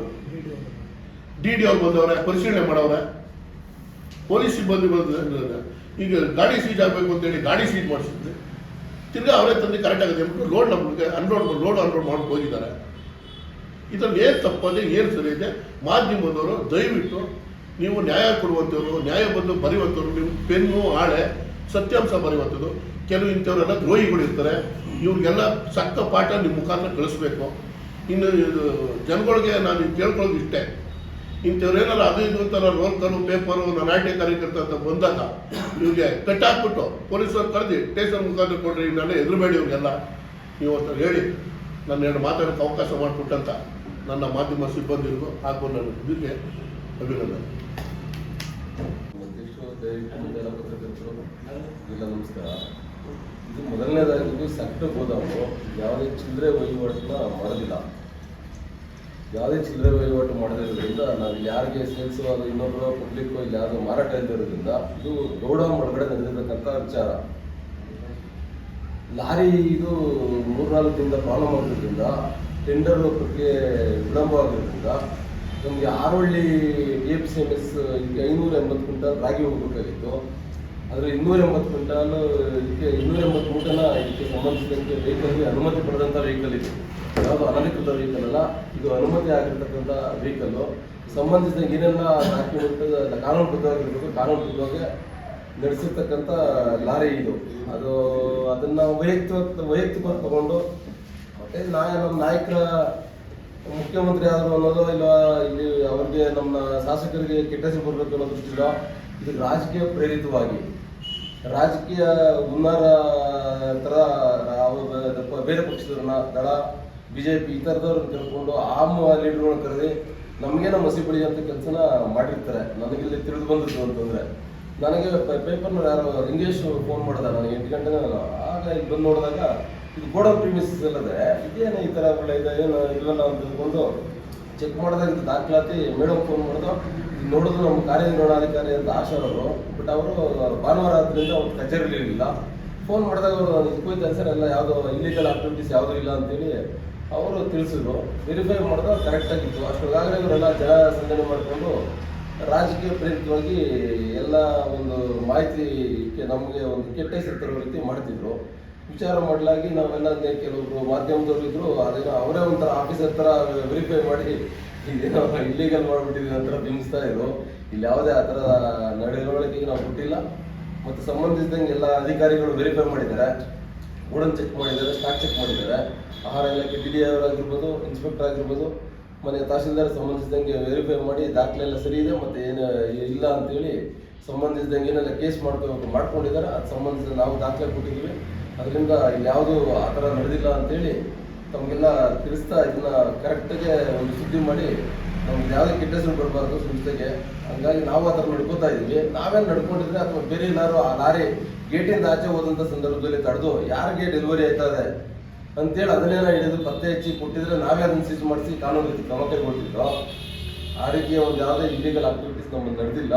B: DD ಅವ್ರು ಬಂದವ್ರೆ, ಪರಿಶೀಲನೆ ಮಾಡವ್ರೆ, ಪೊಲೀಸ್ ಸಿಬ್ಬಂದಿ ಬಂದ. ಈಗ ಗಾಡಿ ಸೀಜ್ ಆಗಬೇಕು ಅಂತೇಳಿ ಗಾಡಿ ಸೀಜ್ ಮಾಡಿಸಿದ್ರೆ ತಿರ್ಗಾ ಅವರೇ ತಂದು ಕರೆಕ್ಟ್ ಆಗುತ್ತೆ ಅಂದ್ಬಿಟ್ಟು ಲೋಡ್ ನಮಗೆ ಅನ್ಲೋಡ್ ಮಾಡ್ಕೊಂಡು ಹೋಗಿದ್ದಾರೆ. ಇದರಲ್ಲಿ ಏನು ತಪ್ಪದೆ ಏನು ಸರಿ ಇದೆ, ಮಾಧ್ಯಮದವರು ದಯವಿಟ್ಟು ನೀವು ನ್ಯಾಯ ಕೊಡುವಂಥವ್ರು, ನ್ಯಾಯ ಬಂದು ಬರೆಯುವಂಥವ್ರು, ನೀವು ಪೆನ್ನು ಹಾಳೆ ಸತ್ಯಾಂಶ ಬರೆಯುವಂಥದ್ದು. ಕೆಲವು ಇಂಥವರೆಲ್ಲ ದ್ರೋಹಿಗಳು ಇರ್ತಾರೆ, ಇವ್ರಿಗೆಲ್ಲ ಸಕ್ಕ ಪಾಠ ನಿಮ್ಮ ಮುಖಾಂತರ ಕಳಿಸ್ಬೇಕು. ಇನ್ನು ಜನಗಳಿಗೆ ನಾನು ಕೇಳ್ಕೊಳ್ಳೋದು ಇಷ್ಟೇ, ಇಂಥವ್ರೇನಾರ ಅದು ಇದು ಅಂತಾರ ರೋಲ್ಕರು ಪೇಪರು ನಾನು ITI ಕಾರ್ಯಕರ್ತ ಅಂತ ಬಂದಾಗ ಇವ್ರಿಗೆ ಕಟ್ಟಾಕ್ಬಿಟ್ಟು ಪೊಲೀಸರು ಕರೆದು ಸ್ಟೇಷನ್ ಮುಖಾಂತರ ಕೊಡ್ರಿ, ಇವನ್ನೆಲ್ಲ ಎದುರುಬೇಡಿ ಇವ್ರಿಗೆಲ್ಲ ನೀವು ಅಂತ ಹೇಳಿ ನನ್ನ 2 ಮಾತಾಡೋಕ್ಕೆ ಅವಕಾಶ ಮಾಡಿಕೊಟ್ಟಂತ ನನ್ನ ಮಾಧ್ಯಮ ಸಿಬ್ಬಂದಿರಿಗೂ ಹಾಗೂ ನನ್ನ ಇದಕ್ಕೆ ಅಭಿನಂದನೆ.
C: ಇಲ್ಲ ನಮಸ್ಕಾರ. ಇದು ಮೊದಲನೇದಾಗಿ ಸೆಕ್ಟರ್ ಗೋದಾಮು ಯಾವುದೇ ಚಿಲ್ಲರೆ ವಹಿವಾಟನ್ನ ಮಾಡೋದಿಲ್ಲ. ಯಾವುದೇ ಚಿಲ್ಲರೆ ವಹಿವಾಟು ಮಾಡೋದ್ರಿಂದ ನಾವು ಯಾರಿಗೆ ಸೇಲ್ಸು ಅದು ಇನ್ನೊಬ್ಬರು ಪಬ್ಲಿಕ್ಕು ಇಲ್ಲಿ ಯಾವುದು ಮಾರಾಟ ಇರೋದ್ರಿಂದ ಇದು ಗೋಡೌನ್ ಒಳಗಡೆ ನಡೆದಿರ್ತಕ್ಕಂಥ ವಿಚಾರ. ಲಾರಿ ಇದು 3-4 ದಿನದ ಪ್ರಾಬ್ಲಮ್ ಆಗಿರೋದ್ರಿಂದ ಟೆಂಡರ್ ಪ್ರಕ್ರಿಯೆ ವಿಳಂಬ ಆಗಿರೋದ್ರಿಂದ ನಮಗೆ ಆರೋಳ್ಳಿ DFCMS ಇದಕ್ಕೆ 580 ಕ್ವಿಂಟಾಲ್ ರಾಗಿ ಹೋಗಬೇಕಾಗಿತ್ತು. ಆದರೆ 280 ಕ್ವಿಂಟಾಲ್ ಇದಕ್ಕೆ 280 ಮೂಟನ ಇದಕ್ಕೆ ಸಂಬಂಧಿಸಿದಂತೆ ವೆಹಿಕಲ್ಗೆ ಅನುಮತಿ ಪಡೆದಂಥ ವೆಹಿಕಲ್ ಇದು. ಯಾವುದು ಅನಧಿಕೃತ ವೆಹಿಕಲ್ ಅಲ್ಲ, ಇದು ಅನುಮತಿ ಆಗಿರ್ತಕ್ಕಂಥ ವೆಹಿಕಲ್ಲು. ಸಂಬಂಧಿಸಿದಂಗೆ ಏನೆಲ್ಲ ಡಾಕ್ಯುಮೆಂಟ್ ಕಾನೂನುಬದ್ಧವಾಗಿರ್ಬೇಕು, ಕಾನೂನುಬದ್ಧವಾಗಿ ನಡೆಸಿರ್ತಕ್ಕಂಥ ಲಾರಿ ಇದು. ಅದನ್ನು ವೈಯಕ್ತಿಕವಾಗಿ ತಗೊಂಡು ಮತ್ತೆ ನಮ್ಮ ನಾಯಕರ ಮುಖ್ಯಮಂತ್ರಿ ಆದರು ಅನ್ನೋದು ಇಲ್ಲ, ಇಲ್ಲಿ ಅವ್ರಿಗೆ ನಮ್ಮ ಶಾಸಕರಿಗೆ ಕೆಟ್ಟ ಹೆಸರು ಬರಬೇಕು ಅನ್ನೋ ದೃಷ್ಟಿಯಿಂದ ಇದು ರಾಜಕೀಯ ಪ್ರೇರಿತವಾಗಿ ರಾಜಕೀಯ ಹುನ್ನಾರ ಥರ ಬೇರೆ ಪಕ್ಷದವ್ರನ್ನ ದಳ BJP ಈ ಥರದವ್ರನ್ನ ಕರ್ಕೊಂಡು ಆಮ್ ಲೀಡರ್ಗಳನ್ನ ಕರೆದಿ ನಮಗೇನೋ ಮಸಿ ಬೆಳೆಯುವಂಥ ಕೆಲಸನ ಮಾಡಿರ್ತಾರೆ. ನನಗಿಲ್ಲಿ ತಿಳಿದು ಬಂದಿತ್ತು ಅಂತಂದರೆ ನನಗೆ ಪೇಪರ್ನ ಯಾರೋ ಲಿಂಗೇಶ್ ಫೋನ್ ಮಾಡಿದ, ನನಗೆ 8 ಗಂಟೆಗೆ. ಆಗ ಇಲ್ಲಿ ಬಂದು ನೋಡಿದಾಗ ಇದು ಗೋಡೌನ್ ಪ್ರಿಮಿಸಸ್ ಅಲ್ಲದೆ ಇದೇನು ಈ ಥರ ಒಳ್ಳೆ ಇದೆ, ಏನು ಇಲ್ಲಲ್ಲ ಅಂತ ತಿಳ್ಕೊಂಡು ಚೆಕ್ ಮಾಡಿದಾಗ ಇದು ದಾಖಲಾತಿ ಮೇಡಮ್ ಫೋನ್ ಮಾಡಿದ್ರು. ಇದು ನೋಡಿದ್ರು ನಮ್ಮ ಕಾರ್ಯನಿರ್ವಹಣಾಧಿಕಾರಿ ಅಂತ ಆಶಾರವರು, ಬಟ್ ಅವರು ಭಾನುವಾರ ಆದ್ದರಿಂದ ಅವ್ರು ಕಚೇರಿಲಿ ಇರಲಿಲ್ಲ. ಫೋನ್ ಮಾಡಿದಾಗ ಅವರು ಇದಕ್ಕೋಯ್ತು ಸರ್, ಎಲ್ಲ ಯಾವುದೋ ಇಲ್ಲಿಗಲ್ ಆಕ್ಟಿವಿಟೀಸ್ ಯಾವುದೂ ಇಲ್ಲ ಅಂತೇಳಿ ಅವರು ತಿಳಿಸಿದ್ರು. ವೆರಿಫೈ ಮಾಡಿದ್ರೆ ಕರೆಕ್ಟಾಗಿತ್ತು. ಅಷ್ಟೊಳಗಾಗಲೇ ಇವರೆಲ್ಲ ಜನ ಸಂಘಟನೆ ಮಾಡಿಕೊಂಡು ರಾಜಕೀಯ ಪ್ರೇರಿತವಾಗಿ ಎಲ್ಲ ಒಂದು ಮಾಹಿತಿ ನಮಗೆ ಒಂದು ಕೆಟ್ಟ ಹೆಸರು ತರೋ ರೀತಿ ಮಾಡ್ತಿದ್ರು. ವಿಚಾರ ಮಾಡಲಾಗಿ ನಾವೆಲ್ಲ ಕೆಲವೊಬ್ರು ಮಾಧ್ಯಮದವರು ಇದ್ರು, ಅದೇನೋ ಅವರೇ ಒಂಥರ ಆಫೀಸರ್ ಥರ ವೆರಿಫೈ ಮಾಡಿ ಇದೇನೋ ಇಲ್ಲಿಗಲ್ ಮಾಡಿಬಿಟ್ಟಿದ್ದೀವಿ ಅಂತ ಬಿಂಬಿಸ್ತಾ ಇದ್ರು. ಇಲ್ಲಿ ಯಾವುದೇ ಆ ಥರ ನಡವಳಿಕೆಗೆ ನಾವು ಬಿಟ್ಟಿಲ್ಲ. ಮತ್ತು ಸಂಬಂಧಿಸಿದಂಗೆ ಎಲ್ಲ ಅಧಿಕಾರಿಗಳು ವೆರಿಫೈ ಮಾಡಿದ್ದಾರೆ, ಗೋಡನ್ ಚೆಕ್ ಮಾಡಿದ್ದಾರೆ, ಸ್ಟಾಕ್ ಚೆಕ್ ಮಾಡಿದ್ದಾರೆ. ಆಹಾರ ಇಲಾಖೆ DD ಅವರಾಗಿರ್ಬೋದು, ಇನ್ಸ್ಪೆಕ್ಟರ್ ಆಗಿರ್ಬೋದು, ಮನೆ ತಹಶೀಲ್ದಾರ್ ಸಂಬಂಧಿಸಿದಂಗೆ ವೆರಿಫೈ ಮಾಡಿ ದಾಖಲೆ ಎಲ್ಲ ಸರಿ ಇದೆ ಮತ್ತು ಏನು ಇಲ್ಲ ಅಂತೇಳಿ ಸಂಬಂಧಿಸಿದಂಗೆ ಏನೆಲ್ಲ ಕೇಸ್ ಮಾಡ್ಕೊಂಡಿದ್ದಾರೆ. ಅದು ಸಂಬಂಧಿಸಿದ ನಾವು ದಾಖಲೆ ಕೊಟ್ಟಿದ್ದೀವಿ. ಅದರಿಂದ ಇಲ್ಲಿ ಯಾವುದು ಆ ಥರ ನಡೆದಿಲ್ಲ ಅಂತೇಳಿ ತಮಗೆಲ್ಲ ತಿಳಿಸ್ತಾ ಇದನ್ನ ಕರೆಕ್ಟಾಗೆ ಒಂದು ಸುದ್ದಿ ಮಾಡಿ ನಮ್ಗೆ ಯಾವುದೇ ಕೆಟ್ಟ ಹೆಸರು ಬರಬಾರ್ದು ಸಂಸ್ಥೆಗೆ. ಹಂಗಾಗಿ ನಾವು ಆ ಥರ ನಡ್ಕೋತಾ ಇದ್ದೀವಿ. ನಾವೇನು ನಡ್ಕೊಂಡಿದ್ರೆ ಅಥವಾ ಬೇರೆ ಎಲ್ಲರೂ ಆ ಲಾರಿ ಗೇಟಿಂದ ಆಚೆ ಹೋದಂಥ ಸಂದರ್ಭದಲ್ಲಿ ತಡೆದು ಯಾರಿಗೆ ಡೆಲಿವರಿ ಆಯ್ತದೆ ಅಂತೇಳಿ ಅದನ್ನೇನೋ ಹಿಡಿದು ಪತ್ತೆ ಹಚ್ಚಿ ಕೊಟ್ಟಿದ್ರೆ ನಾವೇ ಅದನ್ನು ಸೀಸ್ ಮಾಡಿಸಿ ಕಾನೂನು ರೀತಿ ಕ್ರಮ ಕೈಗೊಳ್ತಿದ್ದೋ. ಆ ರೀತಿಯ ಒಂದು ಯಾವುದೇ ಇಲ್ಲಿಗಲ್ ಆಕ್ಟಿವಿಟೀಸ್ ನಮ್ಮನ್ನು ನಡೆದಿಲ್ಲ,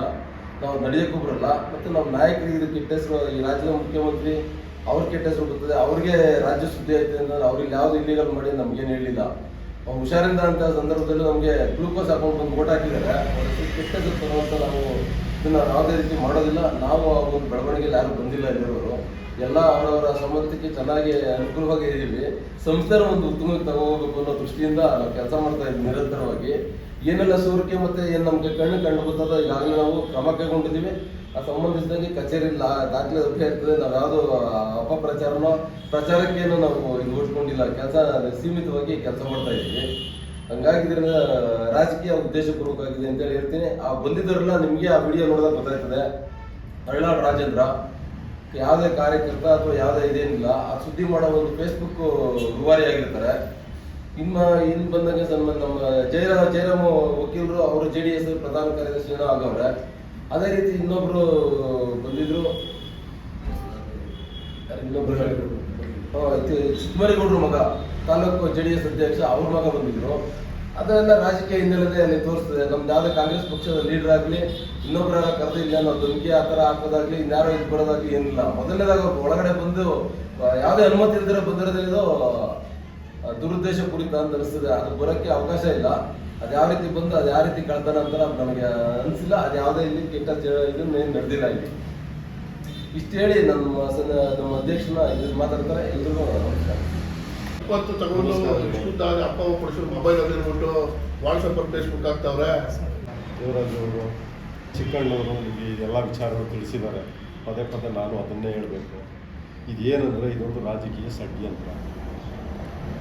C: ನಾವು ನಡೆಯೋಕ್ಕೂ ಬರಲ್ಲ. ಮತ್ತು ನಮ್ಮ ನಾಯಕರಿಗೆ ಇದು ಕೆಟ್ಟ ಹೆಸರು, ಈ ರಾಜ್ಯದ ಮುಖ್ಯಮಂತ್ರಿ ಅವ್ರ ಕೆಟ್ಟ ಹೆಸರು ಬರ್ತದೆ, ಅವ್ರಿಗೆ ರಾಜ್ಯ ಸುದ್ದಿ ಆಯ್ತು ಅಂದ್ರೆ ಅವ್ರಿಗೆ ಯಾವುದು ಇಲ್ಲಿಗಲ್ ಮಾಡಿ ನಮಗೇನು ಹೇಳಿಲ್ಲ. ಹುಷಾರಿಂದ ಅಂತ ಸಂದರ್ಭದಲ್ಲಿ ನಮಗೆ ಗ್ಲೂಕೋಸ್ ಹಾಕೊಂಡು ಬಂದು ಓಟ್ ಹಾಕಿದ್ದಾರೆ. ಕೆಟ್ಟ ಹೆಸರು ತರುವಂಥ ನಾವು ಇದನ್ನು ಯಾವುದೇ ರೀತಿ ಮಾಡೋದಿಲ್ಲ. ನಾವು ಒಂದು ಬೆಳವಣಿಗೆಯಲ್ಲಿ ಯಾರು ಬಂದಿಲ್ಲ ಇಲ್ಲಿರೋರು, ಎಲ್ಲ ಅವರವರ ಸಮ್ಮತಕ್ಕೆ ಚೆನ್ನಾಗಿ ಅನುಕೂಲವಾಗಿ ಇದ್ದೀವಿ. ಸಂಸ್ಥೆನ ಒಂದು ಉತ್ತಮವಾಗಿ ತಗೋಬೇಕು ಅನ್ನೋ ದೃಷ್ಟಿಯಿಂದ ನಾವು ಕೆಲಸ ಮಾಡ್ತಾ ಇದ್ದೀವಿ ನಿರಂತರವಾಗಿ. ಏನೆಲ್ಲ ಸೋರಿಕೆ ಮತ್ತು ಏನು ನಮಗೆ ಕಂಡು ಬರ್ತದೋ ಈಗಾಗಲೇ ನಾವು ಕ್ರಮ ಕೈಗೊಂಡಿದ್ದೀವಿ. ಆ ಸಂಬಂಧಿಸಿದಂಗೆ ಕಚೇರಿ ದಾಖಲೆ ಲಭ್ಯ ಇರ್ತದೆ. ನಾವು ಯಾವುದೋ ಪ್ರಚಾರಕ್ಕೇನು ನಾವು ಇದು ಓಡ್ಕೊಂಡಿಲ್ಲ, ಕೆಲಸ ಸೀಮಿತವಾಗಿ ಕೆಲಸ ಮಾಡ್ತಾ ಇದ್ದೀವಿ. ಹಂಗಾಗಿ ಇದರಿಂದ ರಾಜಕೀಯ ಉದ್ದೇಶಪೂರ್ವಕವಾಗಿದೆ ಅಂತೇಳಿ ಹೇಳ್ತೀನಿ. ಆ ಬಂದಿದ್ದವರೆಲ್ಲ ನಿಮಗೆ ಆ ವಿಡಿಯೋ ನೋಡಿದಾಗ ಗೊತ್ತಾಗ್ತದೆ. ಅರಳಾಡ್ ರಾಜೇಂದ್ರ ಯಾವುದೇ ಕಾರ್ಯಕರ್ತ ಅಥವಾ ಯಾವುದೇ ಇದೇನಿಲ್ಲ, ಆ ಸುದ್ದಿ ಮಾಡೋ ಒಂದು ಫೇಸ್ಬುಕ್ ರೂವಾರಿ ಆಗಿರ್ತಾರೆ. ಇಲ್ಲಿ ಬಂದಂಗೆ ನಮ್ಮ ಜಯರಾಮ್ ವಕೀಲರು ಅವರು JDS ಪ್ರಧಾನ ಕಾರ್ಯದರ್ಶಿ ಏನೋ ಆಗವ್ರೆ. ಅದೇ ರೀತಿ ಇನ್ನೊಬ್ರು ಬಂದಿದ್ರು, ಚಿಕ್ಕಮರಿಗೌಡ್ರ ಮಗ ತಾಲೂಕು JDS ಅಧ್ಯಕ್ಷ, ಅವ್ರ ಮಗ ಬಂದಿದ್ರು. ಅದೆಲ್ಲ ರಾಜಕೀಯ ಹಿನ್ನೆಲೆ ಅಲ್ಲಿ ತೋರಿಸ್ತದೆ. ನಮ್ದು ಯಾವುದೇ ಕಾಂಗ್ರೆಸ್ ಪಕ್ಷದ ಲೀಡರ್ ಆಗಲಿ ಇನ್ನೊಬ್ಬರ ಕರೆದಿಲ್ಲ ಅನ್ನೋ ಧಮಕಿ ಆ ಥರ ಹಾಕೋದಾಗ್ಲಿ, ಇನ್ಯಾರೋ ಇದು ಬರೋದಾಗ್ಲಿ ಏನಿಲ್ಲ. ಮೊದಲನೇದಾಗ ಒಳಗಡೆ ಬಂದು ಯಾವುದೇ ಅನುಮತಿ ಇಲ್ದಿರೋ ಬಂದಿರೋದ್ರಿಂದ ದುರುದ್ದೇಶ ಪೂರಿತ ಅಂತ ಅನಿಸ್ತದೆ. ಅದು ಬರೋಕ್ಕೆ ಅವಕಾಶ ಇಲ್ಲ. ಅದು ಯಾವ ರೀತಿ ಬಂದು ಅದು ಯಾವ ರೀತಿ ಕಳ್ತಾನ ಅಂತ ನನಗೆ ಅನಿಸಿಲ್ಲ. ಅದು ಯಾವುದೇ ಇಲ್ಲಿ ಕೆಟ್ಟ ಇದನ್ನೇನು ನಡೆದಿಲ್ಲ ಇಲ್ಲಿ. ಇಷ್ಟು ಹೇಳಿ ನಮ್ಮ ಅಧ್ಯಕ್ಷನ ಇದು ಮಾತಾಡ್ತಾರೆ. ಎಲ್ರಿಗೂ ನಮಸ್ಕಾರ.
B: 20 ತಗೊಂಡು ಇಷ್ಟುದ್ದಾಗಿ ಅಪ್ಪ ಕೊಡಿಸಿದ್ರು ಮೊಬೈಲ್ ಅದಿರ್ಬಿಟ್ಟು ವಾಟ್ಸಪ್ಪಲ್ಲಿ ಫೇಸ್ಬುಕ್ ಹಾಕ್ತಾವ್ರೆ.
D: ದೇವರಾಜ್ ಅವರು, ಚಿಕ್ಕಣ್ಣವರು ನಿಮಗೆ ಎಲ್ಲ ವಿಚಾರಗಳು ತಿಳಿಸಿದ್ದಾರೆ. ಪದೇ ಪದೇ ನಾನು ಅದನ್ನೇ ಹೇಳಬೇಕು. ಇದೇನೆಂದರೆ ಇದೊಂದು ರಾಜಕೀಯ ಷಡ್ಯಂತ್ರ.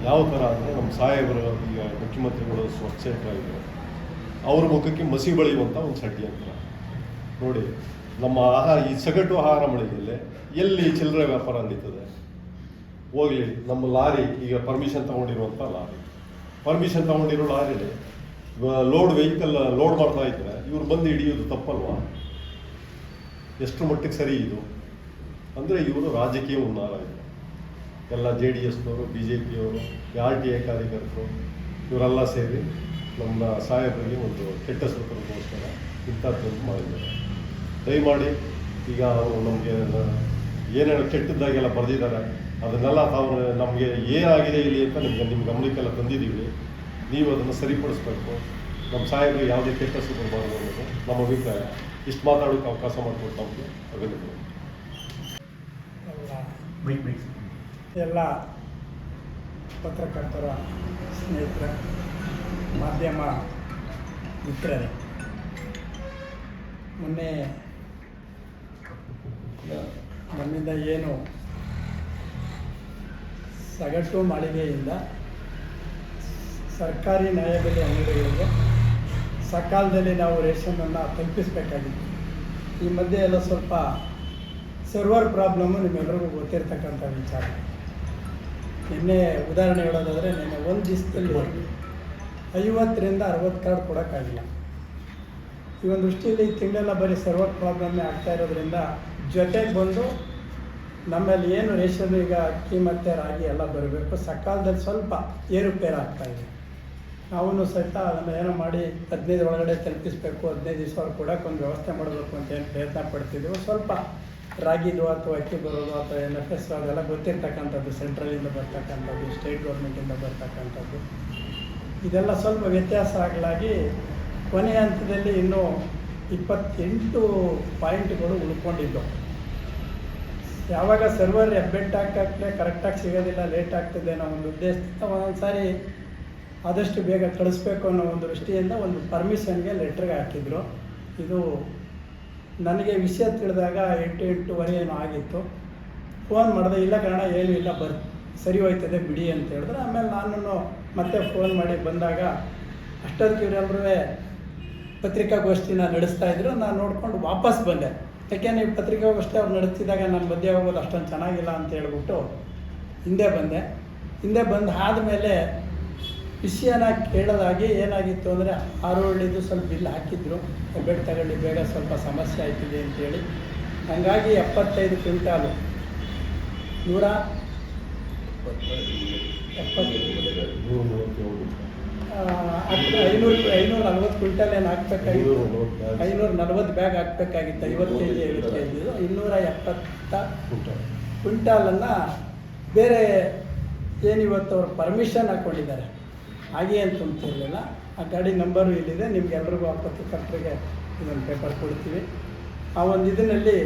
D: ಯಾವ ಥರ ಅಂದರೆ ನಮ್ಮ ಸಾಹೇಬರು ಈಗ ಮುಖ್ಯಮಂತ್ರಿಗಳು ಸ್ವಚ್ಛತೆಯಾಗಿದ್ದಾರೆ, ಅವ್ರ ಮುಖಕ್ಕೆ ಮಸಿ ಬಳಿಯುವಂಥ ಒಂದು ಷಡ್ಯಂತ್ರ. ನೋಡಿ, ನಮ್ಮ ಈ ಸಗಟು ಆಹಾರ ಮಳಿಗೆಯಲ್ಲಿ ಎಲ್ಲಿ ಚಿಲ್ಲರೆ ವ್ಯಾಪಾರ ನಡೀತದೆ? ಹೋಗಲಿ, ನಮ್ಮ ಲಾರಿ ಈಗ ಪರ್ಮಿಷನ್ ತೊಗೊಂಡಿರುವಂಥ ಪರ್ಮಿಷನ್ ತೊಗೊಂಡಿರೋ ಲಾರಿಲಿ ಲೋಡ್ ವೆಹಿಕಲ್ ಲೋಡ್ ಮಾಡ್ತಾ ಇದ್ದರೆ ಇವ್ರು ಬಂದು ಹಿಡಿಯೋದು ತಪ್ಪಲ್ವಾ? ಎಷ್ಟು ಮಟ್ಟಿಗೆ ಸರಿ ಇದು ಅಂದರೆ ಇವರು ರಾಜಕೀಯ ಹುನ್ನಾರ ಇದೆ. ಎಲ್ಲ JDSನವರು, BJPಯವರು, RTI ಕಾರ್ಯಕರ್ತರು ಇವರೆಲ್ಲ ಸೇರಿ ನಮ್ಮ ಸಾಹೇಬರಿಗೆ ಒಂದು ಕೆಟ್ಟ ಹೆಸರುಗೋಸ್ಕರ ಇಂಥದ್ದನ್ನು ಮಾಡಿದ್ದಾರೆ. ದಯಮಾಡಿ ಈಗ ಅವರು ನಮಗೆ ಏನೇನು ಕೆಟ್ಟದ್ದಾಗೆಲ್ಲ ಬರೆದಿದ್ದಾರೆ ಅದನ್ನೆಲ್ಲ ತಾವು ನಮಗೆ ಏನಾಗಿದೆ ಇಲ್ಲಿ ಅಂತ ನಿಮ್ಮ ಗಮನಕ್ಕೆಲ್ಲ ತಂದಿದ್ದೀವಿ. ನೀವು ಅದನ್ನು ಸರಿಪಡಿಸ್ಬೇಕು. ನಮ್ಮ ಸಾಹೇಬರು ಯಾವುದೇ ಕೆಟ್ಟ ಹೆಸರು ಬರಬಾರ್ದು ಅನ್ನೋದು ನಮ್ಮ ಅಭಿಪ್ರಾಯ. ಇಷ್ಟು ಮಾತಾಡೋಕ್ಕೆ ಅವಕಾಶ ಮಾಡಿಕೊಟ್ಟು ನಮಗೆ ಅಭಿನಂದನೆ.
E: ಎಲ್ಲ ಪತ್ರಕರ್ತರ ಸ್ನೇಹಿತರ, ಮಾಧ್ಯಮ ಮಿತ್ರರೇ, ಮೊನ್ನೆ ನಮ್ಮಿಂದ ಏನು ಸಗಟು ಮಳಿಗೆಯಿಂದ ಸರ್ಕಾರಿ ನ್ಯಾಯಬೆಲೆ ಅಂಗಡಿಗಳಿಗೆ ಸಕಾಲದಲ್ಲಿ ನಾವು ರೇಷನನ್ನು ತಲುಪಿಸಬೇಕಾಗಿತ್ತು. ಈ ಮಧ್ಯೆ ಎಲ್ಲ ಸ್ವಲ್ಪ ಸರ್ವರ್ ಪ್ರಾಬ್ಲಮ್ಮು ನಿಮ್ಮೆಲ್ಲರಿಗೂ ಗೊತ್ತಿರ್ತಕ್ಕಂಥ ವಿಚಾರ. ನಿನ್ನೆ ಉದಾಹರಣೆ ಹೇಳೋದಾದರೆ, ನಿನ್ನೆ ಒಂದು ದಿವಸದಲ್ಲಿ 50ರಿಂದ 60 ಕಾರ್ಡ್ ಕೊಡೋಕ್ಕಾಗಿಲ್ಲ. ಈ ಒಂದು ದೃಷ್ಟಿಯಲ್ಲಿ ತಿಂಗಳೆಲ್ಲ ಬರೀ ಸರ್ವರ್ ಪ್ರಾಬ್ಲಮ್ಮೇ ಆಗ್ತಾ ಇರೋದ್ರಿಂದ ಜೊತೆಗೆ ಬಂದು ನಮ್ಮಲ್ಲಿ ಏನು ರೇಷನ್ ಈಗ ಅಕ್ಕಿ ಮತ್ತು ರಾಗಿ ಎಲ್ಲ ಬರಬೇಕು, ಸಕಾಲದಲ್ಲಿ ಸ್ವಲ್ಪ ಏರುಪೇರು ಆಗ್ತಾಯಿದೆ. ನಾವು ಸಹಿತ ಅದನ್ನು ಏನೋ ಮಾಡಿ 15 ಒಳಗಡೆ ತಲುಪಿಸಬೇಕು, 15 ದಿವಸ ಅವ್ರು ಕೊಡೋಕೆ ಒಂದು ವ್ಯವಸ್ಥೆ ಮಾಡಬೇಕು ಅಂತ ಏನು ಪ್ರಯತ್ನ ಪಡ್ತಿದ್ದೀವಿ. ಸ್ವಲ್ಪ ರಾಗಿದು ಅಥವಾ ಅಕ್ಕಿ ಬರೋದು ಅಥವಾ NFS ಅದೆಲ್ಲ ಗೊತ್ತಿರ್ತಕ್ಕಂಥದ್ದು, ಸೆಂಟ್ರಲಿಂದ ಬರ್ತಕ್ಕಂಥದ್ದು, ಸ್ಟೇಟ್ ಗೌರ್ಮೆಂಟಿಂದ ಬರ್ತಕ್ಕಂಥದ್ದು, ಇದೆಲ್ಲ ಸ್ವಲ್ಪ ವ್ಯತ್ಯಾಸ ಆಗಲಾಗಿ ಕೊನೆಯ ಹಂತದಲ್ಲಿ ಇನ್ನೂ 28 ಪಾಯಿಂಟ್ಗಳು ಉಳ್ಕೊಂಡಿದ್ದವು. ಯಾವಾಗ ಸರ್ವರ್ ಅಪ್ಡೇಟ್ ಹಾಕಕ್ಕೆ ಕರೆಕ್ಟಾಗಿ ಸಿಗೋದಿಲ್ಲ, ಲೇಟ್ ಆಗ್ತದೆ ಅನ್ನೋ ಒಂದು ಉದ್ದೇಶದಿಂದ ಒಂದೊಂದು ಸಾರಿ ಆದಷ್ಟು ಬೇಗ ಕಳಿಸ್ಬೇಕು ಅನ್ನೋ ಒಂದು ದೃಷ್ಟಿಯಿಂದ ಒಂದು ಪರ್ಮಿಷನ್ಗೆ ಲೆಟ್ರಿಗೆ ಹಾಕಿದ್ರು. ಇದು ನನಗೆ ವಿಷಯ ತಿಳಿದಾಗ 8-8:30 ಏನೋ ಆಗಿತ್ತು. ಫೋನ್ ಮಾಡಿದೆ, ಇಲ್ಲ ಕಾರಣ ಏನೂ ಇಲ್ಲ, ಸರಿ ಹೋಯ್ತದೆ ಬಿಡಿ ಅಂತ ಹೇಳಿದ್ರೆ. ಆಮೇಲೆ ನಾನು ಮತ್ತೆ ಫೋನ್ ಮಾಡಿ ಬಂದಾಗ ಅಷ್ಟೊತ್ತಿಗೆ ಇವರೆಲ್ಲರೂ ಪತ್ರಿಕಾಗೋಷ್ಠಿನ ನಡೆಸ್ತಾಯಿದ್ರು. ನಾನು ನೋಡ್ಕೊಂಡು ವಾಪಸ್ ಬಂದೆ. ಯಾಕೆಂದರೆ ಈ ಪತ್ರಿಕಾಗೋಷ್ಠಿ ಅವ್ರು ನಡೆಸ್ತಿದ್ದಾಗ ನಾನು ಮಧ್ಯೆ ಹೋಗೋದು ಅಷ್ಟೊಂದು ಚೆನ್ನಾಗಿಲ್ಲ ಅಂತ ಹೇಳ್ಬಿಟ್ಟು ಹಿಂದೆ ಬಂದೆ. ಹಿಂದೆ ಬಂದು ಆದಮೇಲೆ ವಿಷಯನ ಕೇಳೋದಾಗಿ ಏನಾಗಿತ್ತು ಅಂದರೆ, ಆರೋಳಿದು ಸ್ವಲ್ಪ ಬಿಲ್ ಹಾಕಿದ್ರು, ಬೆಡ್ ತಗೊಳ್ಳಿ ಬೇಗ ಸ್ವಲ್ಪ ಸಮಸ್ಯೆ ಆಯ್ತಿದೆ ಅಂತೇಳಿ. ಹಾಗಾಗಿ 75 ಕ್ವಿಂಟಾಲು 540 ಕ್ವಿಂಟಲ್ ಏನು ಹಾಕ್ಬೇಕಾಗಿತ್ತು, 540 ಬ್ಯಾಗ್ ಹಾಕ್ಬೇಕಾಗಿತ್ತು. 50 kg 50 kg 270 ಕ್ವಿಂಟಾಲನ್ನು ಬೇರೆ ಏನಿವತ್ತು ಅವ್ರು ಪರ್ಮಿಷನ್ ಹಾಕ್ಕೊಂಡಿದ್ದಾರೆ, ಹಾಗೆ ಅಂತ ತುಂಬ್ತಿರ್ಲಿಲ್ಲ. ಆ ಗಾಡಿ ನಂಬರು ಇಲ್ಲಿದೆ, ನಿಮ್ಗೆಲ್ರಿಗೂ ಆ ಪತ್ರಕರ್ತರಿಗೆ ಇದೊಂದು ಪೇಪರ್ ಕೊಡ್ತೀವಿ. ಆ ಒಂದು ಇದರಲ್ಲಿ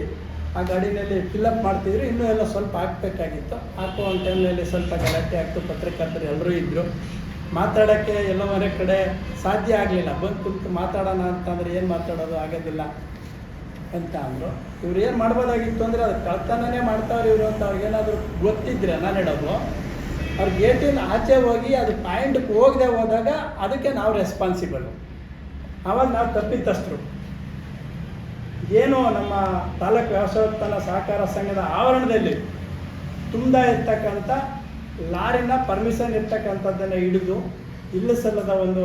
E: ಆ ಗಾಡಿನಲ್ಲಿ ಫಿಲ್ಲಪ್ ಮಾಡ್ತಿದ್ರು. ಇನ್ನೂ ಎಲ್ಲ ಸ್ವಲ್ಪ ಹಾಕಬೇಕಾಗಿತ್ತು. ಹಾಕೋ ಒಂದು ಟೈಮ್ನಲ್ಲಿ ಸ್ವಲ್ಪ ಗಲಾಟೆ ಆಗ್ತು. ಪತ್ರಕರ್ತರು ಎಲ್ಲರೂ ಇದ್ದರು. ಮಾತಾಡೋಕ್ಕೆ ಎಲ್ಲ ಮನೆ ಕಡೆ ಸಾಧ್ಯ ಆಗಲಿಲ್ಲ. ಬಂದು ಕುಂತು ಮಾತಾಡೋಣ ಅಂತಂದರೆ ಏನು ಮಾತಾಡೋದು ಆಗೋದಿಲ್ಲ ಅಂತ ಅಂದರು. ಇವ್ರು ಏನು ಮಾಡ್ಬೋದಾಗಿತ್ತು ಅಂದರೆ, ಅದು ಕಳ್ತನನೇ ಮಾಡ್ತಾವ್ರೆ ಇವರು ಅಂತ ಅವ್ರಿಗೇನಾದರೂ ಗೊತ್ತಿದ್ರೆ, ನಾನು ಹೇಳೋದು, ಅವ್ರ ಗೇಟಿನ ಆಚೆ ಹೋಗಿ ಅದು ಪಾಯಿಂಟ್ಗೆ ಹೋಗದೆ ಹೋದಾಗ ಅದಕ್ಕೆ ನಾವು ರೆಸ್ಪಾನ್ಸಿಬಲು. ಆವಾಗ ನಾವು ತಪ್ಪಿತಸ್ಥರು. ಏನು ನಮ್ಮ ತಾಲೂಕು ವ್ಯವಸಾಯೋತ್ಪನ್ನ ಸಹಕಾರ ಸಂಘದ ಆವರಣದಲ್ಲಿ ತುಂಬಾ ಇರ್ತಕ್ಕಂಥ ಲಾರಿನ ಪರ್ಮಿಷನ್ ಇರ್ತಕ್ಕಂಥದ್ದನ್ನು ಹಿಡಿದು ಇಲ್ಲ ಸಲ್ಲದ ಒಂದು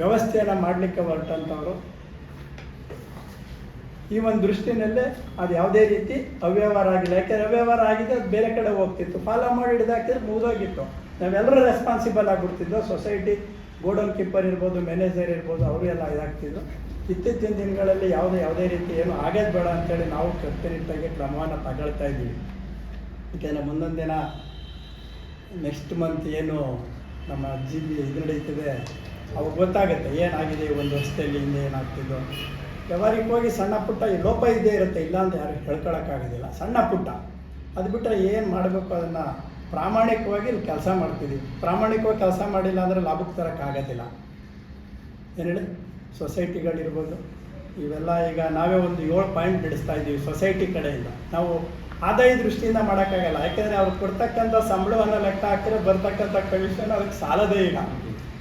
E: ವ್ಯವಸ್ಥೆಯನ್ನು ಮಾಡಲಿಕ್ಕೆ ಹೊರಟಂಥವ್ರು. ಈ ಒಂದು ದೃಷ್ಟಿನಲ್ಲೇ ಅದು ಯಾವುದೇ ರೀತಿ ಅವ್ಯವಹಾರ ಆಗಿಲ್ಲ. ಯಾಕೆಂದರೆ ಅವ್ಯವಹಾರ ಆಗಿದೆ, ಅದು ಬೇರೆ ಕಡೆ ಹೋಗ್ತಿತ್ತು. ಫಾಲೋ ಮಾಡಿ ಹಿಡಿದಾಕಿದ್ರೆ ಮುಗಿದೋಗಿತ್ತು. ನಾವೆಲ್ಲರೂ ರೆಸ್ಪಾನ್ಸಿಬಲ್ ಆಗಿಬಿಡ್ತಿದ್ದೋ. ಸೊಸೈಟಿ ಗೋಡೌನ್ ಕೀಪರ್ ಇರ್ಬೋದು, ಮ್ಯಾನೇಜರ್ ಇರ್ಬೋದು, ಅವರು ಎಲ್ಲ ಇದಾಗ್ತಿದ್ರು. ಇತ್ತೀಚಿನ ದಿನಗಳಲ್ಲಿ ಯಾವುದೇ ರೀತಿ ಏನು ಆಗೋದು ಬೇಡ ಅಂತೇಳಿ ನಾವು ಕಟ್ಟುನಿಟ್ಟಾಗಿ ಕ್ರಮವನ್ನು ತಗೊಳ್ತಾ ಇದ್ದೀವಿ. ಯಾಕೆಂದರೆ ಮುಂದೊಂದು ದಿನ ನೆಕ್ಸ್ಟ್ ಮಂತ್ ಏನು ನಮ್ಮ GB ಇದು ನಡೀತಿದೆ, ಅವಾಗ ಗೊತ್ತಾಗುತ್ತೆ ಏನಾಗಿದೆ ಈ ಒಂದು ವರ್ಷದಲ್ಲಿ, ಹಿಂದೆ ಏನಾಗ್ತಿದ್ದೋ. ವ್ಯವಹಾರಿಕವಾಗಿ ಸಣ್ಣ ಪುಟ್ಟ ಈ ಲೋಪ ಇದ್ದೇ ಇರುತ್ತೆ, ಇಲ್ಲ ಅಂತ ಯಾರು ಹೇಳ್ಕೊಳಕ್ಕಾಗೋದಿಲ್ಲ. ಸಣ್ಣ ಪುಟ್ಟ ಅದು ಬಿಟ್ಟರೆ ಏನು ಮಾಡಬೇಕು ಅದನ್ನು ಪ್ರಾಮಾಣಿಕವಾಗಿ ಇಲ್ಲಿ ಕೆಲಸ ಮಾಡ್ತಿದ್ದೀವಿ. ಪ್ರಾಮಾಣಿಕವಾಗಿ ಕೆಲಸ ಮಾಡಿಲ್ಲ ಅಂದರೆ ಲಾಭಕ್ಕೆ ತರೋಕ್ಕಾಗೋದಿಲ್ಲ. ಏನು ಹೇಳಿ, ಸೊಸೈಟಿಗಳಿರ್ಬೋದು ಇವೆಲ್ಲ. ಈಗ ನಾವೇ ಒಂದು 7 ಪಾಯಿಂಟ್ ನಡೆಸ್ತಾ ಇದ್ದೀವಿ ಸೊಸೈಟಿ ಕಡೆಯಿಂದ. ನಾವು ಆದಾಯ ದೃಷ್ಟಿಯಿಂದ ಮಾಡೋಕ್ಕಾಗಲ್ಲ. ಯಾಕೆಂದರೆ ಅವ್ರು ಕೊಡ್ತಕ್ಕಂಥ ಸಂಬಳವನ್ನು ಲೆಕ್ಕ ಹಾಕಿದ್ರೆ ಬರ್ತಕ್ಕಂಥ ಕಮಿಷನ್ ಅದಕ್ಕೆ ಸಾಲದೇ ಇಲ್ಲ.